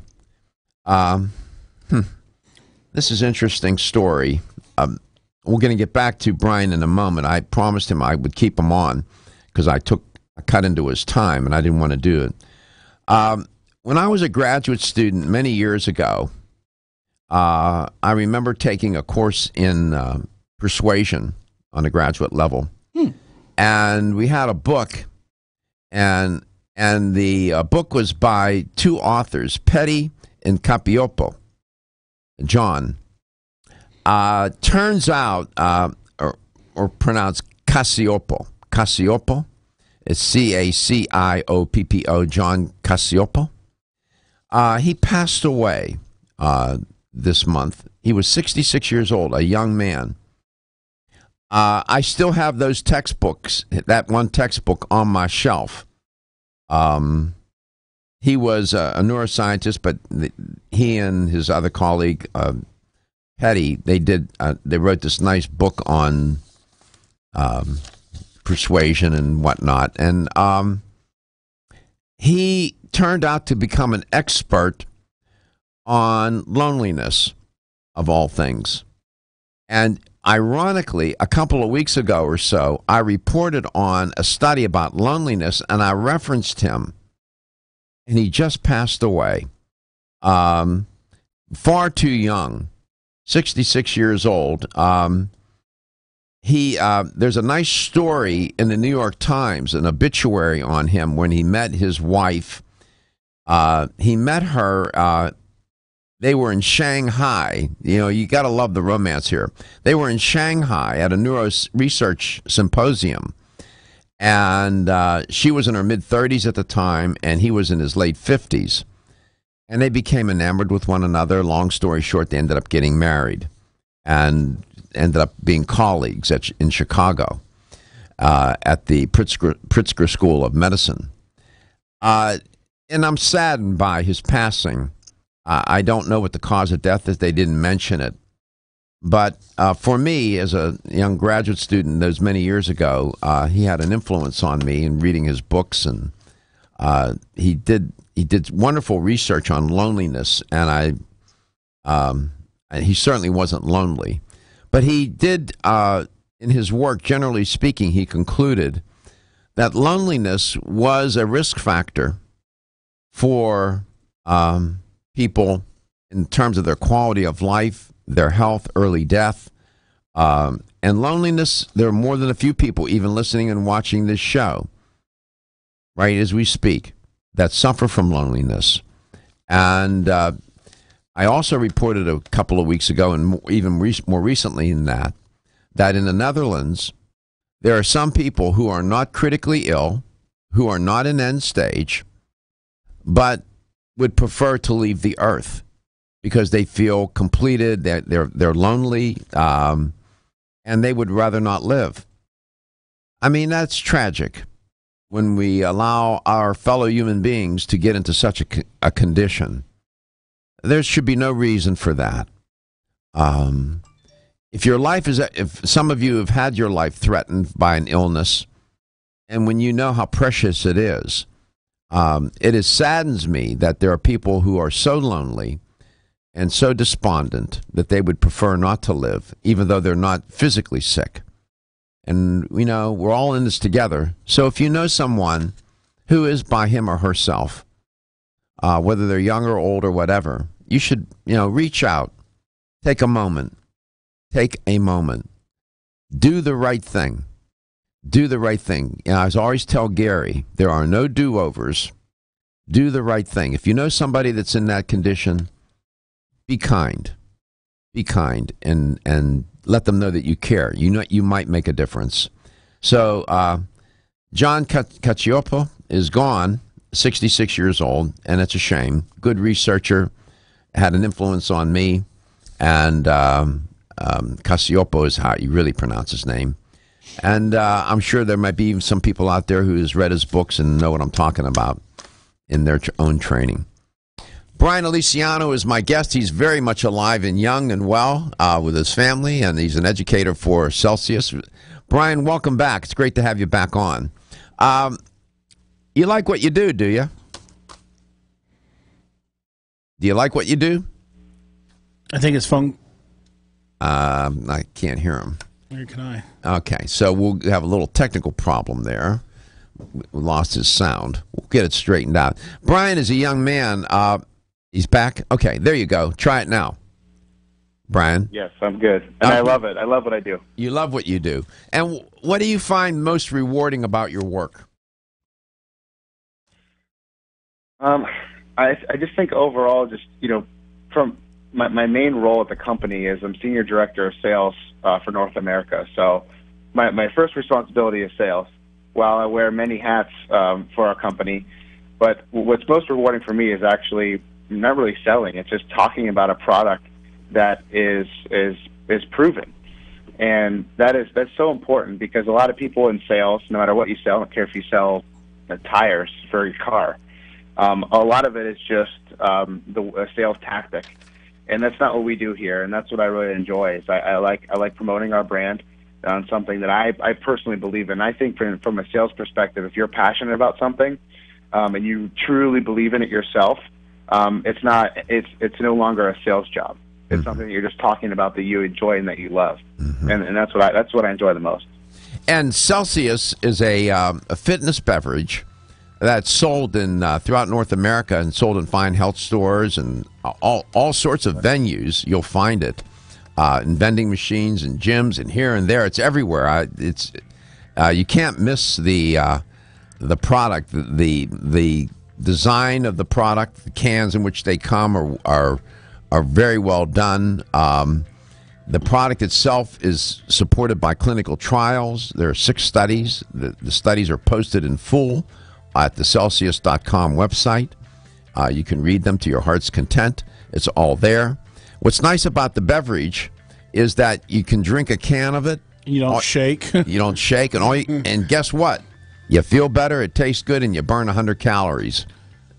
This is an interesting story. We're going to get back to Brian in a moment. I promised him I would keep him on because I cut into his time, and I didn't want to do it. When I was a graduate student many years ago, I remember taking a course in persuasion on a graduate level, and we had a book, and the book was by two authors, Petty and Capioppo, John. Turns out, or pronounced Cacioppo. Cacioppo. It's Cacioppo, John Cacioppo. He passed away this month. He was 66 years old, a young man. I still have those textbooks, that one textbook on my shelf. He was a neuroscientist, but he and his other colleague, Petty, they wrote this nice book on persuasion and whatnot. And he turned out to become an expert on loneliness, of all things. And ironically, a couple of weeks ago or so, I reported on a study about loneliness, and I referenced him. And he just passed away. Far too young, 66 years old. There's a nice story in the New York Times, an obituary on him when he met his wife. He met her, they were in Shanghai. You know, you got to love the romance here. They were in Shanghai at a neuro research symposium. And she was in her mid-30s at the time, and he was in his late 50s. And they became enamored with one another. Long story short, they ended up getting married and ended up being colleagues in Chicago at the Pritzker School of Medicine. And I'm saddened by his passing. I don't know what the cause of death is. They didn't mention it. But for me, as a young graduate student those many years ago, he had an influence on me in reading his books, and he did wonderful research on loneliness. And he certainly wasn't lonely, but he did in his work, generally speaking, he concluded that loneliness was a risk factor for people in terms of their quality of life, their health, early death, and loneliness. There are more than a few people, even listening and watching this show, right as we speak, that suffer from loneliness. And I also reported a couple of weeks ago, and even more recently than that in the Netherlands, there are some people who are not critically ill, who are not in end stage, but would prefer to leave the earth because they feel completed, they're lonely, and they would rather not live. I mean, that's tragic when we allow our fellow human beings to get into such a condition. There should be no reason for that. If some of you have had your life threatened by an illness, and when you know how precious it is, saddens me that there are people who are so lonely and so despondent that they would prefer not to live, even though they're not physically sick. And, we're all in this together. So if you know someone who is by him or herself, whether they're young or old or whatever, you should, reach out, take a moment, do the right thing. Do the right thing. I always tell Gary, there are no do-overs. Do the right thing. If you know somebody that's in that condition, be kind. Be kind and let them know that you care. You might make a difference. So John Cacioppo is gone, 66 years old, and it's a shame. Good researcher, had an influence on me, and Cacioppo is how you really pronounce his name. And I'm sure there might be even some people out there who has read his books and know what I'm talking about in their own training. Bryan Alesiano is my guest. He's very much alive and young and well with his family, and he's an educator for Celsius. Bryan, welcome back. It's great to have you back on. You like what you do you? Do you like what you do? I think it's fun. I can't hear him. Neither can I. Okay, so we'll have a little technical problem there. We lost his sound. We'll get it straightened out. Bryan is a young man. He's back. Okay, there you go. Try it now. Bryan? Yes, I'm good. And I love it. I love what I do. You love what you do. And what do you find most rewarding about your work? I just think overall, from my main role at the company is I'm Senior Director of Sales for North America. So my first responsibility is sales, while I wear many hats for our company. But what's most rewarding for me is actually not really selling. It's just talking about a product that is proven. And that's so important because a lot of people in sales, no matter what you sell, I don't care if you sell tires for your car, a lot of it is just a sales tactic. And that's not what we do here, and that's what I really enjoy. Is I like promoting our brand on something that I personally believe in. I think from a sales perspective, if you're passionate about something and you truly believe in it yourself, it's no longer a sales job. It's something that you're just talking about that you enjoy and that you love, and that's what I enjoy the most. And Celsius is a fitness beverage that's sold in throughout North America and sold in fine health stores and all sorts of venues. You'll find it in vending machines and gyms and here and there. It's everywhere. You can't miss the product. The design of the product, the cans in which they come are very well done. The product itself is supported by clinical trials. There are 6 studies. The studies are posted in full at the Celsius.com website. You can read them to your heart's content. It's all there. What's nice about the beverage is that you can drink a can of it. You don't shake. You don't shake. And guess what? You feel better, it tastes good, and you burn 100 calories.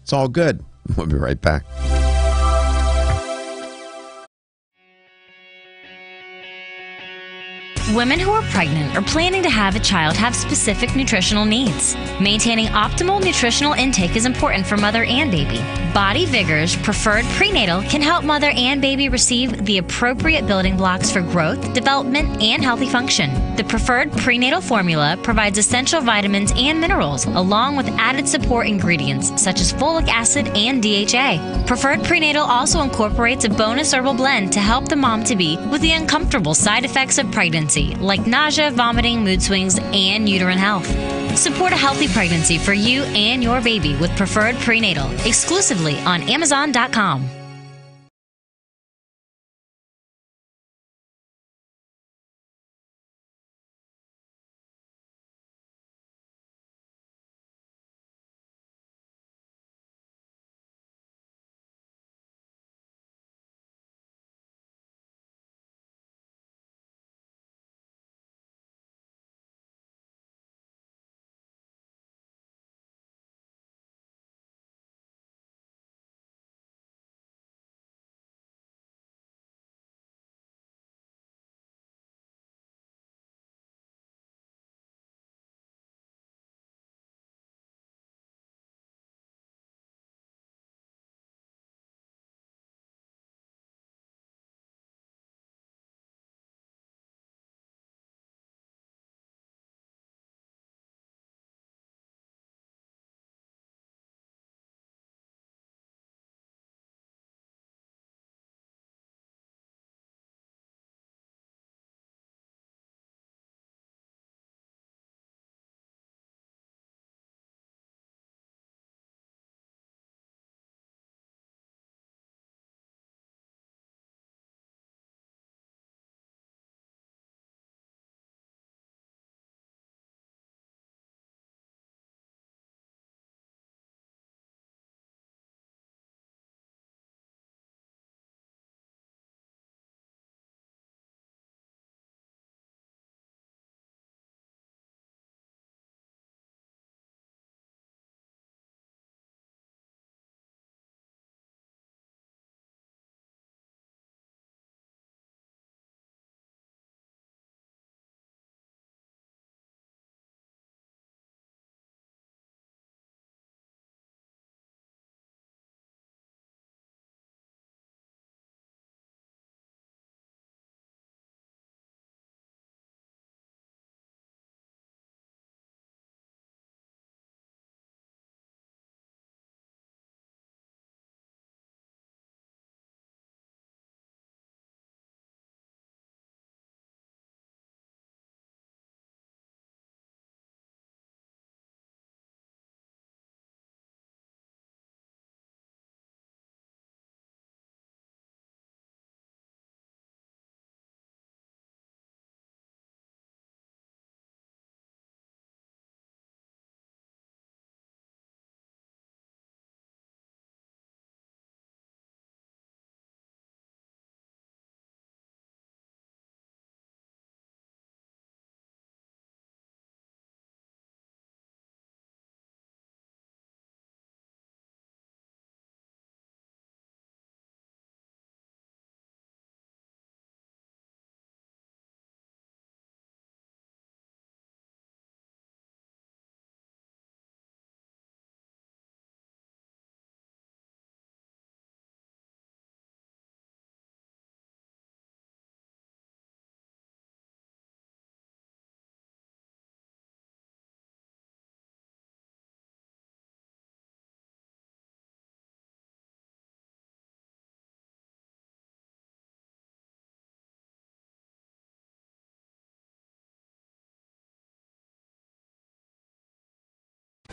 It's all good. We'll be right back. Women who are pregnant or planning to have a child have specific nutritional needs. Maintaining optimal nutritional intake is important for mother and baby. Body Vigor's Preferred Prenatal can help mother and baby receive the appropriate building blocks for growth, development, and healthy function. The Preferred Prenatal formula provides essential vitamins and minerals, along with added support ingredients such as folic acid and DHA. Preferred Prenatal also incorporates a bonus herbal blend to help the mom-to-be with the uncomfortable side effects of pregnancy, like nausea, vomiting, mood swings, and uterine health. Support a healthy pregnancy for you and your baby with Preferred Prenatal, exclusively on Amazon.com.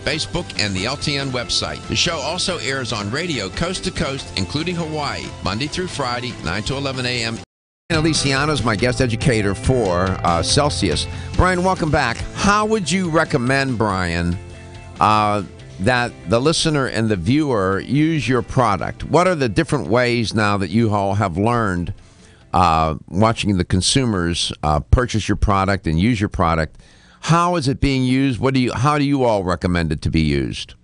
Facebook, and the LTN website. The show also airs on radio coast to coast, including Hawaii, Monday through Friday, 9 to 11 a.m. Bryan Alesiano is my guest educator for Celsius. Bryan, welcome back. How would you recommend, Bryan, that the listener and the viewer use your product? What are the different ways now that you all have learned watching the consumers purchase your product and use your product? How is it being used? How do you all recommend it to be used?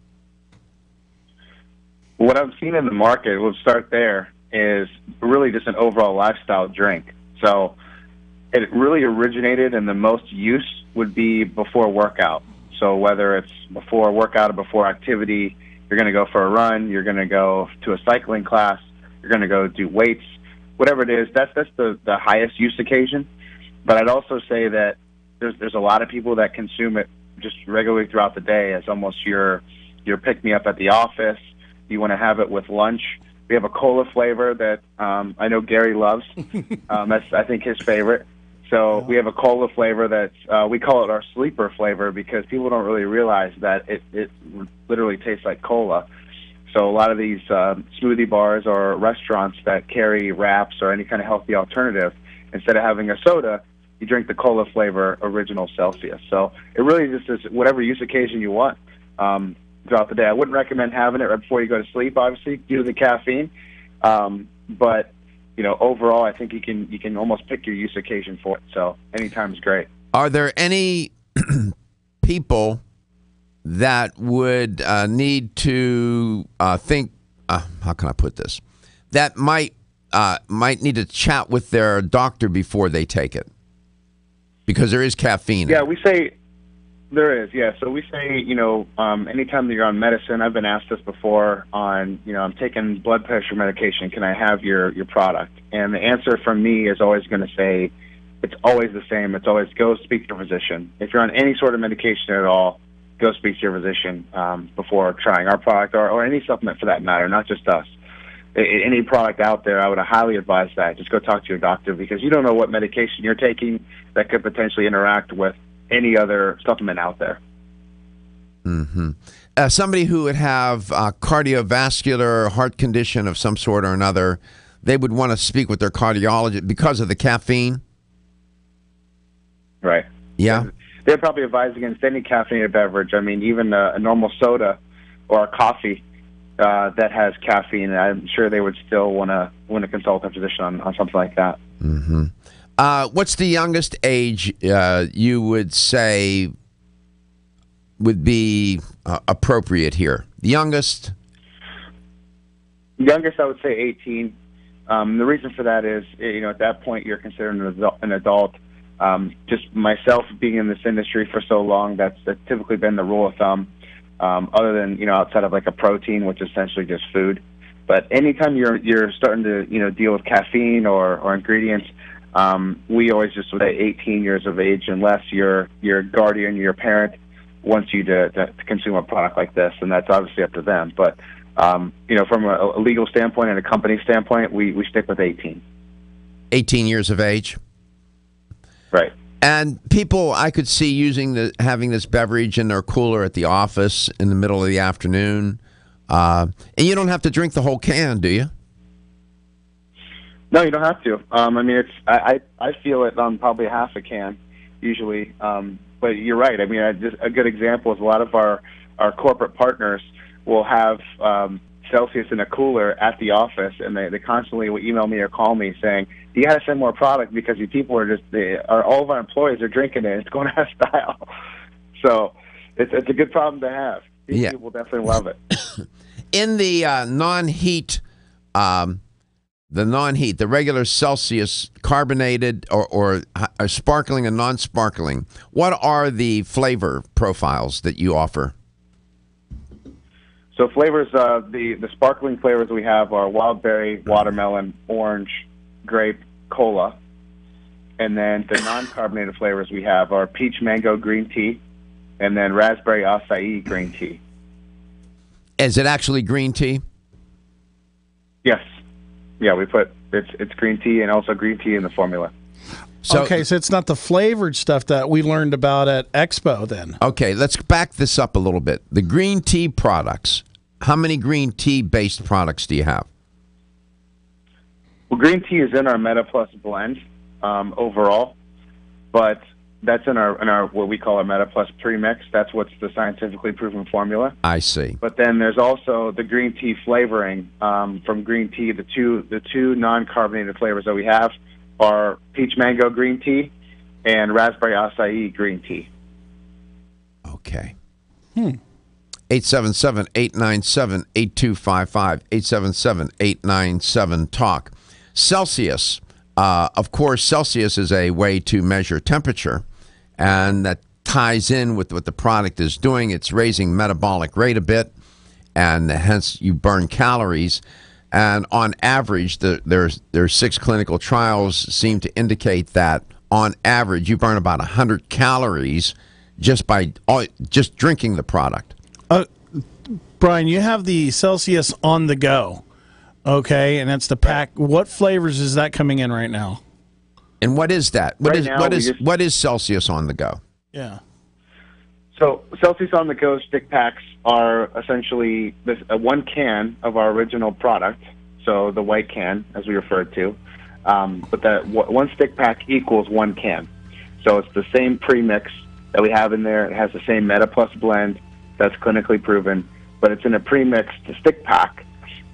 What I've seen in the market, we'll start there, is really just an overall lifestyle drink. So it really originated, and the most use would be before workout. So whether it's before workout or before activity, you're going to go for a run, you're going to go to a cycling class, you're going to go do weights, whatever it is, that's the highest use occasion. But I'd also say that there's a lot of people that consume it just regularly throughout the day as almost your pick-me-up at the office. You want to have it with lunch. We have a cola flavor that I know Gary loves. That's, I think, his favorite. So we have a cola flavor that's, we call it our sleeper flavor because people don't really realize that it literally tastes like cola. So a lot of these smoothie bars or restaurants that carry wraps or any kind of healthy alternative, instead of having a soda, you drink the cola flavor original Celsius. So it really just is whatever use occasion you want throughout the day. I wouldn't recommend having it right before you go to sleep, obviously, due to the caffeine. But overall, I think you can almost pick your use occasion for it. So anytime is great. Are there any people that would need to think? How can I put this? That might need to chat with their doctor before they take it, because there is caffeine. Yeah, we say there is. Yeah, so we say anytime that you're on medicine. I've been asked this before. I'm taking blood pressure medication. Can I have your product? And the answer from me is always going to say it's always the same. It's always go speak to your physician. If you're on any sort of medication at all, go speak to your physician before trying our product or any supplement for that matter, not just us. Any product out there, I would highly advise that. Just go talk to your doctor because you don't know what medication you're taking that could potentially interact with any other supplement out there. Mm-hmm. Somebody who would have cardiovascular heart condition of some sort or another, they would want to speak with their cardiologist because of the caffeine? Right. Yeah. They'd probably advise against any caffeinated beverage. I mean, even a normal soda or a coffee that has caffeine, I'm sure they would still want to consult a physician on something like that. Mm-hmm. What's the youngest age you would say would be appropriate here? The youngest? Youngest, I would say 18. The reason for that is, at that point you're considered an adult. Just myself being in this industry for so long, that's typically been the rule of thumb. Other than outside of like a protein, which is essentially just food. But anytime you're starting to deal with caffeine or ingredients, we always just say 18 years of age, unless your guardian, your parent, wants you to consume a product like this, and that's obviously up to them. But from a legal standpoint and a company standpoint, we stick with 18. 18 years of age. Right. And people I could see having this beverage in their cooler at the office in the middle of the afternoon. And you don't have to drink the whole can, do you? No, you don't have to. I mean, I feel it on probably half a can usually. But you're right. I mean, just a good example is a lot of our corporate partners will have Celsius in a cooler at the office, and they constantly will email me or call me saying, "You got to send more product because you people are all of our employees are drinking it. It's going out of style." So it's a good problem to have. Yeah. People definitely love it. In the non-heat, the regular Celsius carbonated or sparkling and non-sparkling, what are the flavor profiles that you offer? So flavors, the sparkling flavors we have are wild berry, watermelon, orange, grape, cola. And then the non-carbonated flavors we have are peach mango green tea, and then raspberry acai green tea. Is it actually green tea? Yes. Yeah, we put it's green tea and also green tea in the formula. So, okay, so it's not the flavored stuff that we learned about at Expo then. Okay, let's back this up a little bit. The green tea products, how many green tea-based products do you have? Well, green tea is in our Meta Plus blend overall, but that's in our what we call our Meta Plus premix. That's what's the scientifically proven formula. I see. But then there's also the green tea flavoring from green tea. The two non-carbonated flavors that we have are peach mango green tea and raspberry acai green tea. Okay. 877-897-8255. 877-897-TALK. Celsius. Of course, Celsius is a way to measure temperature, and that ties in with what the product is doing. It's raising metabolic rate a bit, and hence you burn calories. And on average, there's 6 clinical trials seem to indicate that on average you burn about 100 calories just by just drinking the product. Brian, you have the Celsius on the go, okay, and that's the pack. What flavors is that coming in right now? And what is that? What is Celsius on the go? Yeah. So Celsius on the go stick packs are essentially one can of our original product, so the white can, as we referred to. But that one stick pack equals one can. So it's the same premix that we have in there. It has the same Meta Plus blend that's clinically proven, but it's in a premixed stick pack.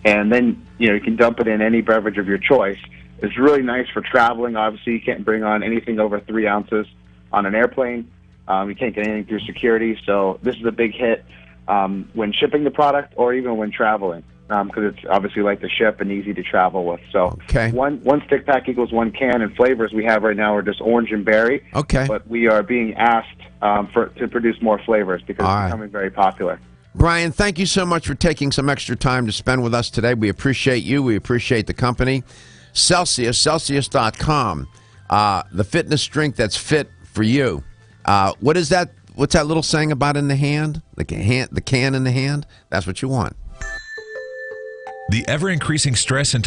And then you can dump it in any beverage of your choice. It's really nice for traveling. Obviously, you can't bring on anything over 3 ounces on an airplane. You can't get anything through security. So this is a big hit when shipping the product or even when traveling, because it's obviously light to ship and easy to travel with. So one stick pack equals one can, and flavors we have right now are just orange and berry. Okay. But we are being asked to produce more flavors because it's becoming very popular. Brian, thank you so much for taking some extra time to spend with us today. We appreciate you. We appreciate the company. Celsius.com, the fitness drink that's fit for you. What is that? What's that little saying about in the hand? The can in the hand? That's what you want. The ever-increasing stress and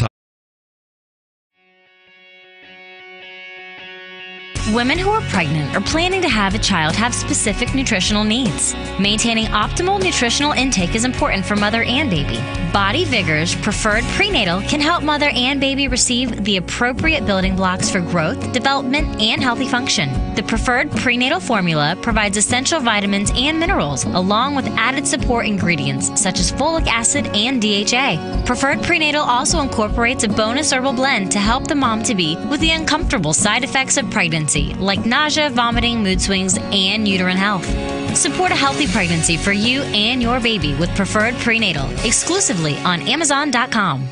Women who are pregnant or planning to have a child have specific nutritional needs. Maintaining optimal nutritional intake is important for mother and baby. Body Vigor's Preferred Prenatal can help mother and baby receive the appropriate building blocks for growth, development, and healthy function. The Preferred Prenatal formula provides essential vitamins and minerals, along with added support ingredients such as folic acid and DHA. Preferred Prenatal also incorporates a bonus herbal blend to help the mom-to-be with the uncomfortable side effects of pregnancy, like nausea, vomiting, mood swings, and uterine health. Support a healthy pregnancy for you and your baby with Preferred Prenatal, exclusively on Amazon.com.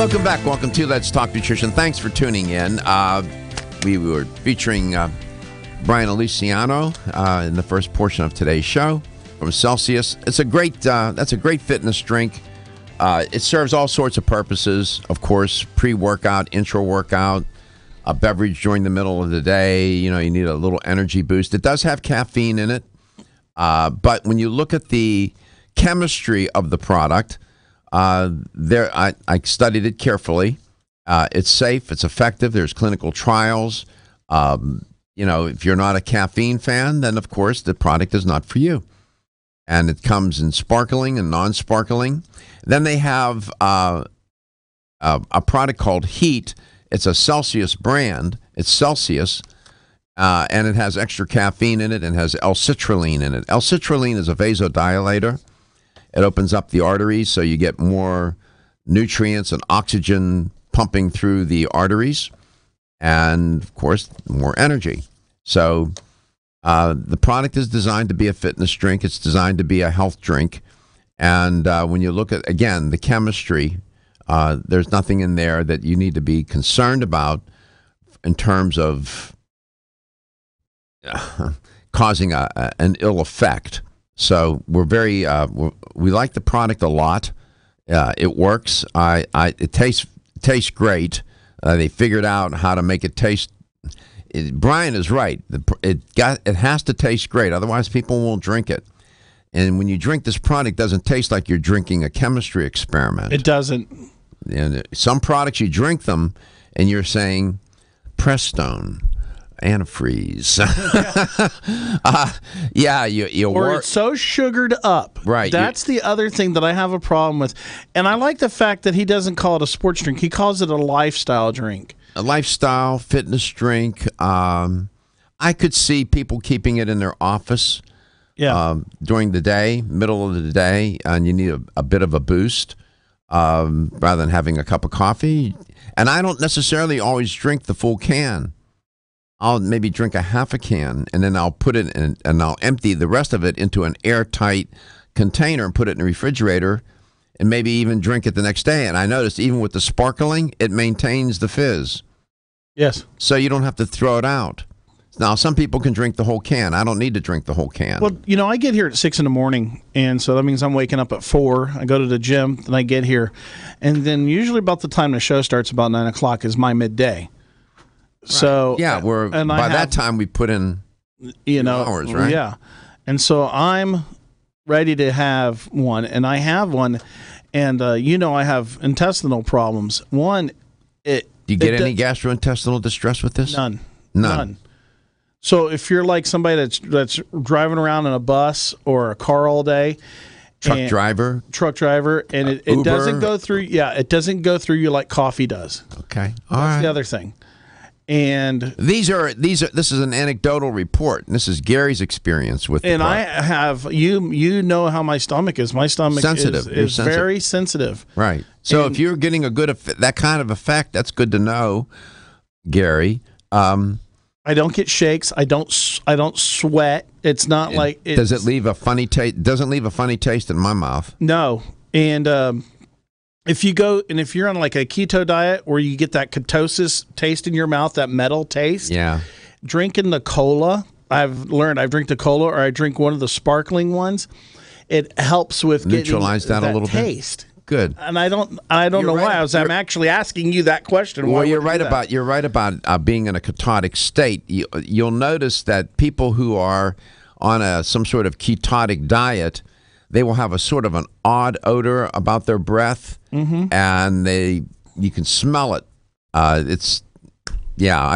Welcome back. Welcome to Let's Talk Nutrition. Thanks for tuning in. We were featuring Bryan Alesiano in the first portion of today's show from Celsius. It's a great. That's a great fitness drink. It serves all sorts of purposes. Of course, pre-workout, intra-workout, a beverage during the middle of the day. You need a little energy boost. It does have caffeine in it, but when you look at the chemistry of the product. I studied it carefully. It's safe. It's effective. There's clinical trials. If you're not a caffeine fan, then of course the product is not for you. And it comes in sparkling and non-sparkling. Then they have a product called Heat. It's a Celsius brand. It's Celsius. And it has extra caffeine in it and has L-citrulline in it. L-citrulline is a vasodilator. It opens up the arteries so you get more nutrients and oxygen pumping through the arteries and, of course, more energy. So the product is designed to be a fitness drink. It's designed to be a health drink. And when you look at, again, the chemistry, there's nothing in there that you need to be concerned about in terms of causing an ill effect. So we're we like the product a lot. It works. It tastes great. They figured out how to make it taste. Bryan is right. It has to taste great. Otherwise, people won't drink it. And when you drink this product, it doesn't taste like you're drinking a chemistry experiment. It doesn't. And some products, you drink them, and you're saying, Prestone. Antifreeze. Or it's so sugared up. Right. That's the other thing that I have a problem with. And I like the fact that he doesn't call it a sports drink. He calls it a lifestyle drink. A lifestyle fitness drink. I could see people keeping it in their office during the day, middle of the day, and you need a bit of a boost rather than having a cup of coffee. And I don't necessarily always drink the full can. I'll maybe drink a half a can, and then I'll put it in, and I'll empty the rest of it into an airtight container and put it in the refrigerator, and maybe even drink it the next day. And I noticed even with the sparkling, it maintains the fizz. Yes. So you don't have to throw it out. Now, some people can drink the whole can. I don't need to drink the whole can. Well, I get here at 6 in the morning, and so that means I'm waking up at 4. I go to the gym, then I get here. And then usually about the time the show starts, about 9 o'clock, is my midday. Right. So by that time we put in hours, right? Yeah, and so I'm ready to have one, and I have one, and I have intestinal problems. One, do you get any gastrointestinal distress with this? None. So if you're like somebody that's driving around in a bus or a car all day. Truck driver, and it doesn't go through. Yeah, it doesn't go through you like coffee does. Okay, that's the other thing. And this is an anecdotal report. This is Gary's experience with. And I have you know how my stomach is. My stomach is very sensitive. Right. So if you're getting that kind of effect, that's good to know, Gary. I don't get shakes. I don't sweat. It's not like. Does it leave a funny taste? Doesn't leave a funny taste in my mouth. No, and. If you're on like a keto diet where you get that ketosis taste in your mouth, that metal taste, drinking the cola, I've drink the cola or I drink one of the sparkling ones. It helps with neutralize that a little taste. Bit. Good. And I don't know why I'm actually asking you that question. Well, you're right about being in a ketotic state. You'll notice that people who are on some sort of ketotic diet, they will have a sort of an odd odor about their breath, and you can smell it. I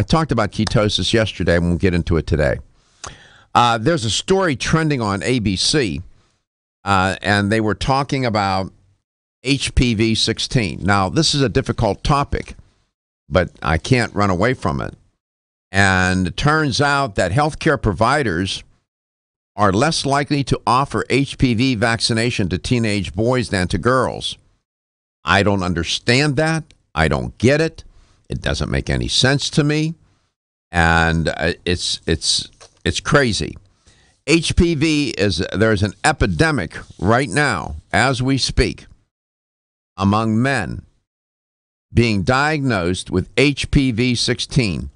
talked about ketosis yesterday, and we'll get into it today. There's a story trending on ABC, and they were talking about HPV 16. Now, this is a difficult topic, but I can't run away from it. And it turns out that healthcare providers are less likely to offer HPV vaccination to teenage boys than to girls. I don't understand that. I don't get it. It doesn't make any sense to me, and it's crazy. HPV there's an epidemic right now as we speak among men, being diagnosed with HPV 16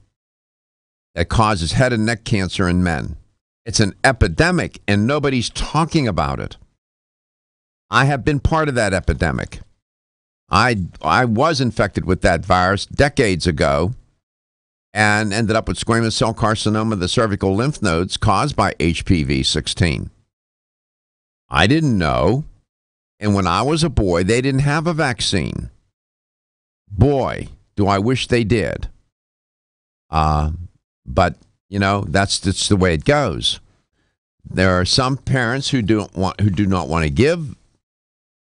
that causes head and neck cancer in men. It's an epidemic, and nobody's talking about it. I have been part of that epidemic. I was infected with that virus decades ago and ended up with squamous cell carcinoma of the cervical lymph nodes caused by HPV 16. I didn't know. And when I was a boy, they didn't have a vaccine. Boy, do I wish they did. But, you know, that's the way it goes. There are some parents who do not want to give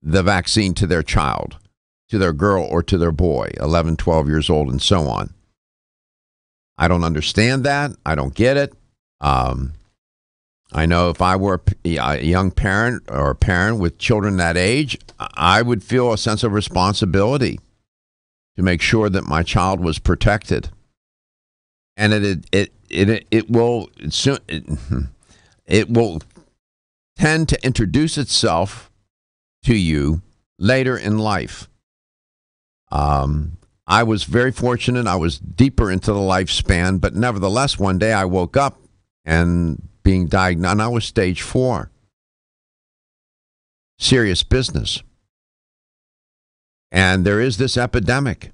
the vaccine to their child, to their girl or to their boy, 11, 12 years old, and so on. I don't understand that. I don't get it. I know if I were a young parent or a parent with children that age, I would feel a sense of responsibility to make sure that my child was protected. And it will tend to introduce itself to you later in life. I was very fortunate. I was deeper into the lifespan, but nevertheless, one day I woke up and being diagnosed, and I was stage 4. Serious business. And there is this epidemic.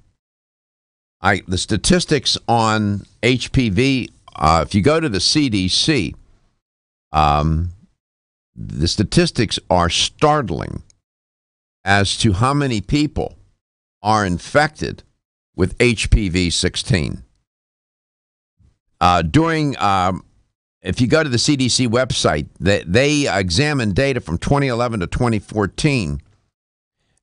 The statistics on HPV, if you go to the CDC, the statistics are startling as to how many people are infected with HPV 16. If you go to the CDC website, they examined data from 2011 to 2014.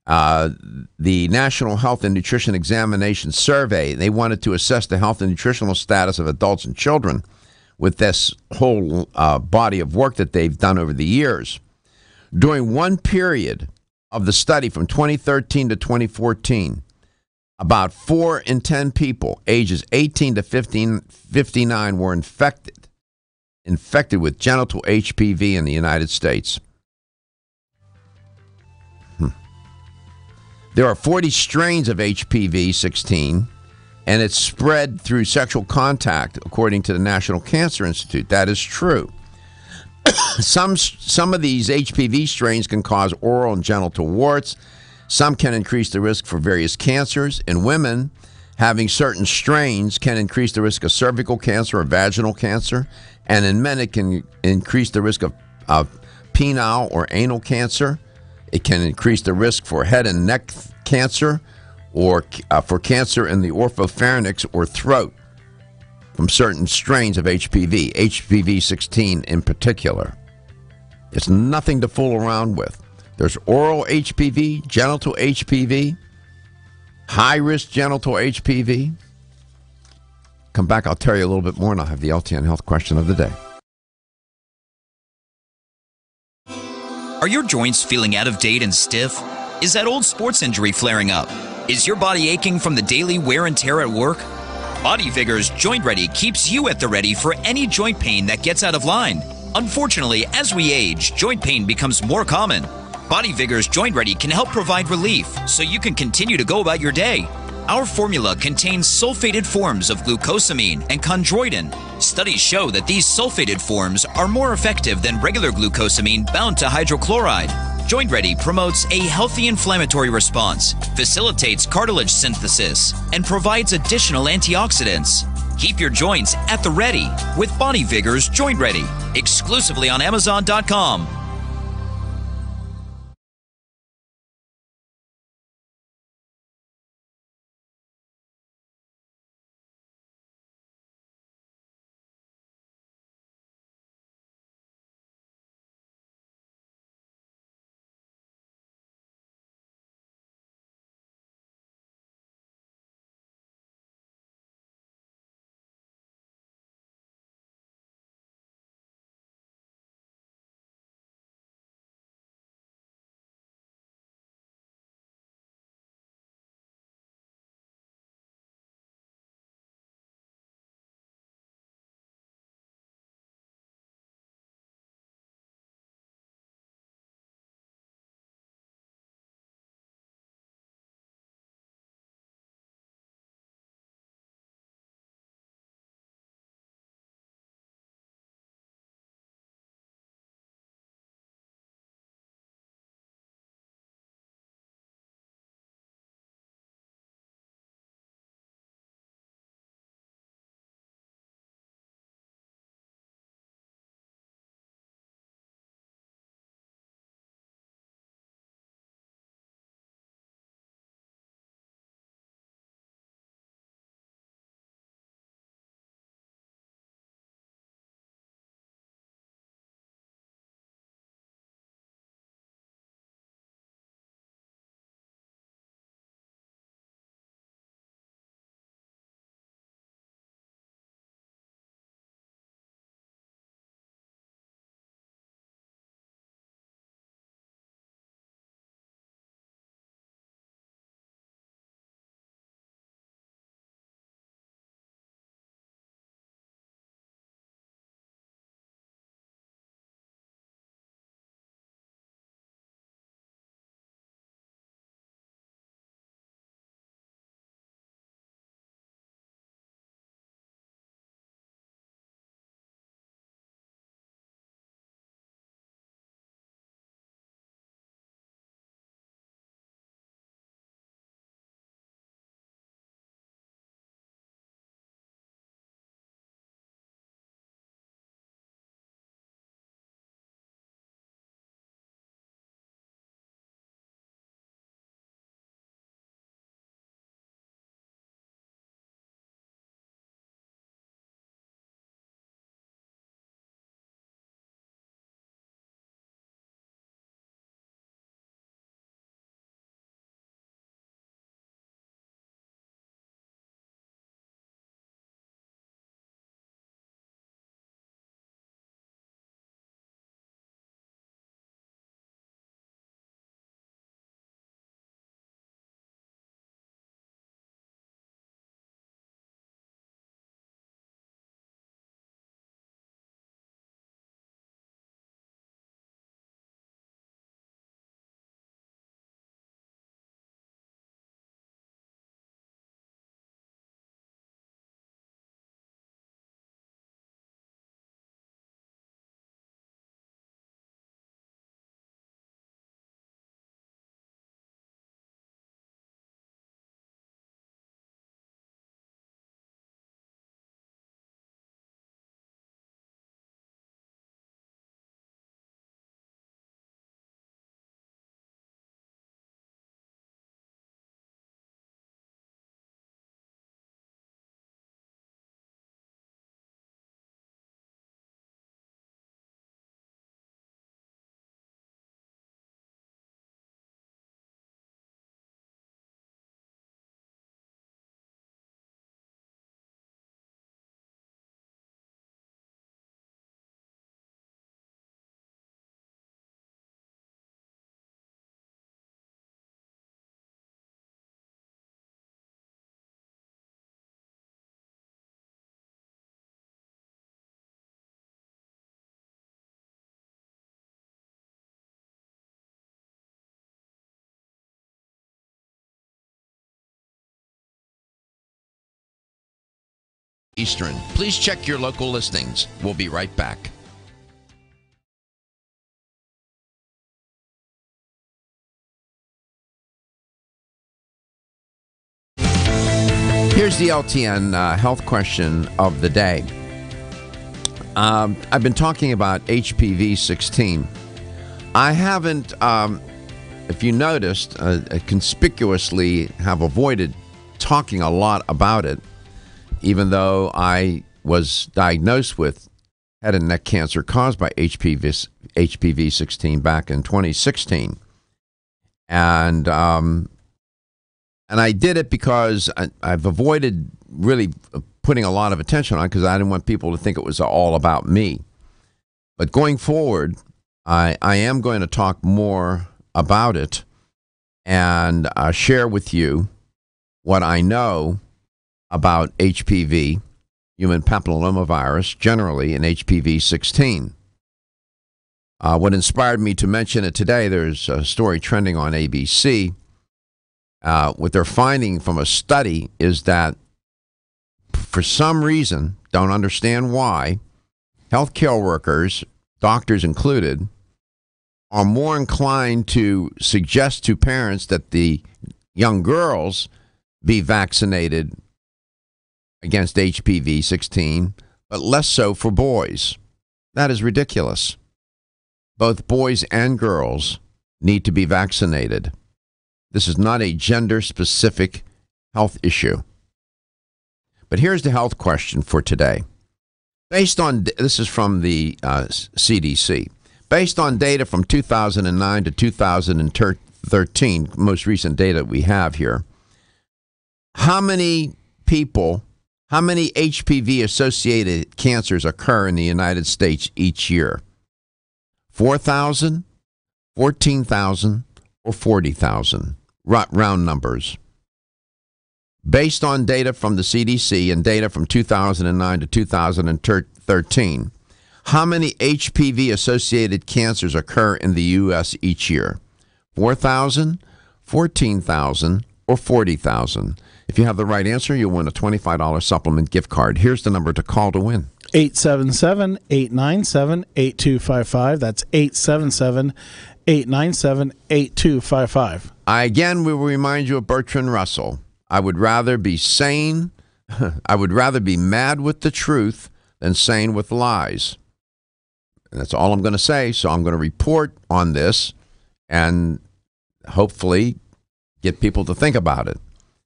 The National Health and Nutrition Examination Survey, they wanted to assess the health and nutritional status of adults and children with this whole body of work that they've done over the years. During one period of the study from 2013 to 2014, about 4 in 10 people ages 18 to 59 were infected with genital HPV in the United States. There are 40 strains of HPV 16, and it's spread through sexual contact, according to the National Cancer Institute. That is true. Some of these HPV strains can cause oral and genital warts. Some can increase the risk for various cancers. In women, having certain strains can increase the risk of cervical cancer or vaginal cancer. And in men, it can increase the risk of penile or anal cancer. It can increase the risk for head and neck cancer or for cancer in the oropharynx or throat from certain strains of HPV, HPV 16 in particular. It's nothing to fool around with. There's oral HPV, genital HPV, high-risk genital HPV. Come back, I'll tell you a little bit more, and I'll have the LTN Health question of the day. Are your joints feeling out of date and stiff? Is that old sports injury flaring up? Is your body aching from the daily wear and tear at work? Body Vigor's Joint Ready keeps you at the ready for any joint pain that gets out of line. Unfortunately, as we age, joint pain becomes more common. Body Vigor's Joint Ready can help provide relief so you can continue to go about your day. Our formula contains sulfated forms of glucosamine and chondroitin. Studies show that these sulfated forms are more effective than regular glucosamine bound to hydrochloride. Joint Ready promotes a healthy inflammatory response, facilitates cartilage synthesis, and provides additional antioxidants. Keep your joints at the ready with Body Vigor's Joint Ready, exclusively on Amazon.com. Eastern. Please check your local listings. We'll be right back. Here's the LTN health question of the day. I've been talking about HPV 16. I haven't, if you noticed, conspicuously have avoided talking a lot about it, even though I was diagnosed with head and neck cancer caused by HPV 16 back in 2016. And I did it because I've avoided really putting a lot of attention on it because I didn't want people to think it was all about me. But going forward, I am going to talk more about it and share with you what I know about HPV, human papillomavirus, generally, and HPV 16. What inspired me to mention it today, there's a story trending on ABC. What they're finding from a study is that for some reason, don't understand why, healthcare workers, doctors included, are more inclined to suggest to parents that the young girls be vaccinated against HPV 16, but less so for boys. That is ridiculous. Both boys and girls need to be vaccinated. This is not a gender-specific health issue. But here's the health question for today. Based on, this is from the CDC, based on data from 2009 to 2013, most recent data we have here, how many HPV-associated cancers occur in the United States each year? 4,000, 14,000, or 40,000? Round numbers. Based on data from the CDC and data from 2009 to 2013, how many HPV-associated cancers occur in the U.S. each year? 4,000, 14,000, or 40,000? If you have the right answer, you'll win a $25 supplement gift card. Here's the number to call to win. 877-897-8255. That's 877-897-8255. Again, we will remind you of Bertrand Russell. I would rather be sane, I would rather be mad with the truth than sane with lies. And that's all I'm going to say, so I'm going to report on this and hopefully get people to think about it.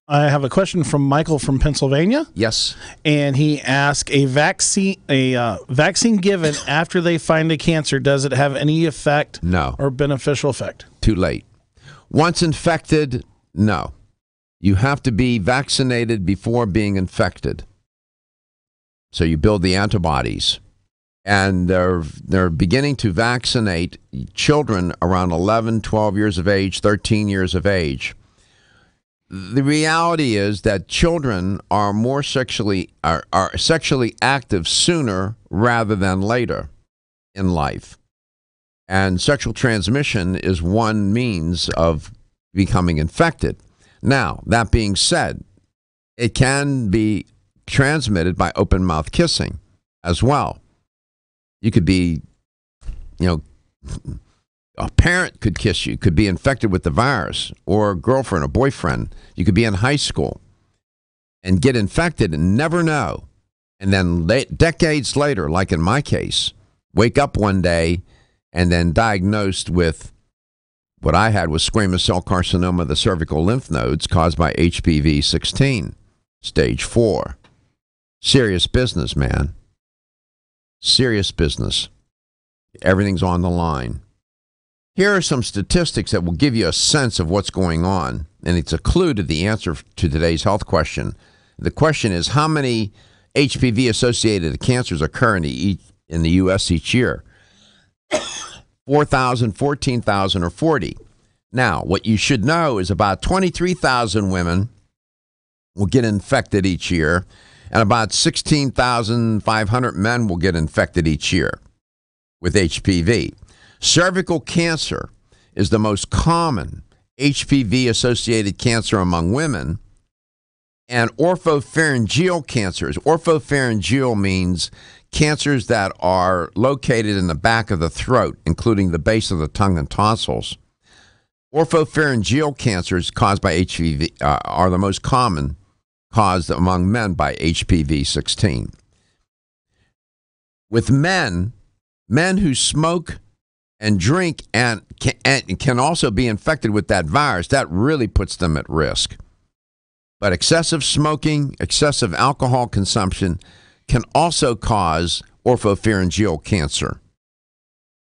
I have a question from Michael from Pennsylvania. Yes. And he asked, a vaccine given after they find a cancer, does it have any effect? No. Or beneficial effect? Too late. Once infected, no. You have to be vaccinated before being infected. So you build the antibodies. And they're beginning to vaccinate children around 11, 12 years of age, 13 years of age. The reality is that children are more sexually active sooner rather than later in life. And sexual transmission is one means of becoming infected. Now, that being said, it can be transmitted by open mouth kissing as well. You could be, a parent could kiss you, could be infected with the virus, or a girlfriend or boyfriend. You could be in high school and get infected and never know. And then decades later, like in my case, wake up one day and then diagnosed with what I had was squamous cell carcinoma of the cervical lymph nodes caused by HPV 16, stage 4. Serious business, man. Serious business. Everything's on the line. Here are some statistics that will give you a sense of what's going on, and it's a clue to the answer to today's health question. The question is, how many HPV-associated cancers occur in the U.S. each year? 4,000, 14,000, or 40. Now, what you should know is about 23,000 women will get infected each year, and about 16,500 men will get infected each year with HPV. Cervical cancer is the most common HPV-associated cancer among women, and oropharyngeal cancers. Oropharyngeal means cancers that are located in the back of the throat, including the base of the tongue and tonsils. Oropharyngeal cancers caused by HPV are the most common caused among men by HPV-16. With men who smoke and drink and can also be infected with that virus, that really puts them at risk. But excessive smoking, excessive alcohol consumption can also cause oropharyngeal cancer.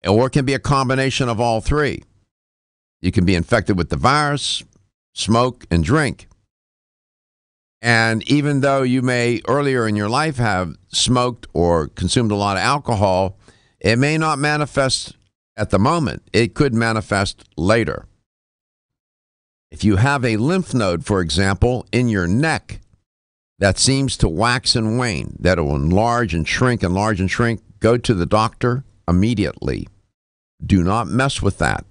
Or it can be a combination of all three. You can be infected with the virus, smoke, and drink. And even though you may earlier in your life have smoked or consumed a lot of alcohol, it may not manifest at the moment. It could manifest later. If you have a lymph node, for example, in your neck that seems to wax and wane, that will enlarge and shrink, go to the doctor immediately. Do not mess with that.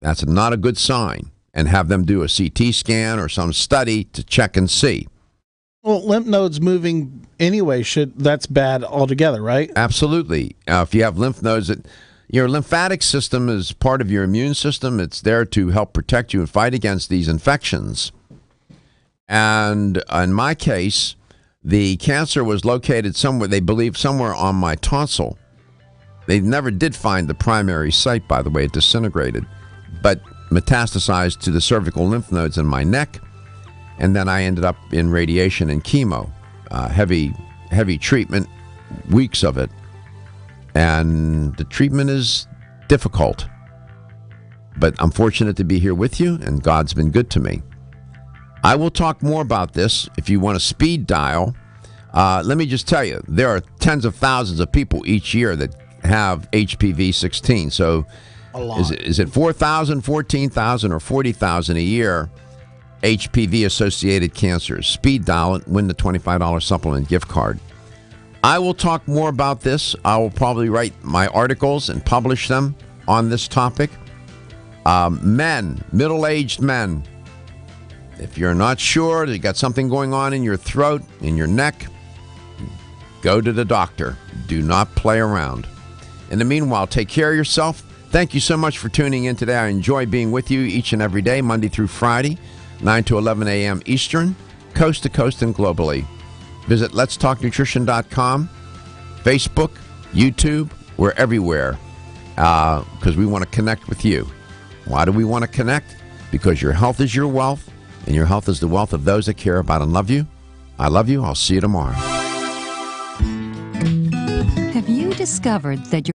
That's not a good sign. And have them do a CT scan or some study to check and see. Well, lymph nodes moving anyway, that's bad altogether, right? Absolutely. If you have lymph nodes, your lymphatic system is part of your immune system. It's there to help protect you and fight against these infections. And in my case, the cancer was located somewhere, they believe somewhere on my tonsil. They never did find the primary site, by the way. It disintegrated, but metastasized to the cervical lymph nodes in my neck. And then I ended up in radiation and chemo, heavy treatment, weeks of it. And the treatment is difficult. But I'm fortunate to be here with you, and God's been good to me. I will talk more about this if you want to speed dial. Let me just tell you, there are tens of thousands of people each year that have HPV-16. So is it 4,000, 14,000, or 40,000 a year HPV-associated cancers? Speed dial it, win the $25 supplement gift card. I will talk more about this. I will probably write my articles and publish them on this topic. Men, middle-aged men, if you're not sure that you got something going on in your throat, in your neck, go to the doctor. Do not play around. In the meanwhile, take care of yourself. Thank you so much for tuning in today. I enjoy being with you each and every day, Monday through Friday, 9 to 11 a.m. Eastern, coast to coast and globally. Visit letstalknutrition.com, Facebook, YouTube. We're everywhere because we want to connect with you. Why do we want to connect? Because your health is your wealth, and your health is the wealth of those that care about and love you. I love you. I'll see you tomorrow. Have you discovered that your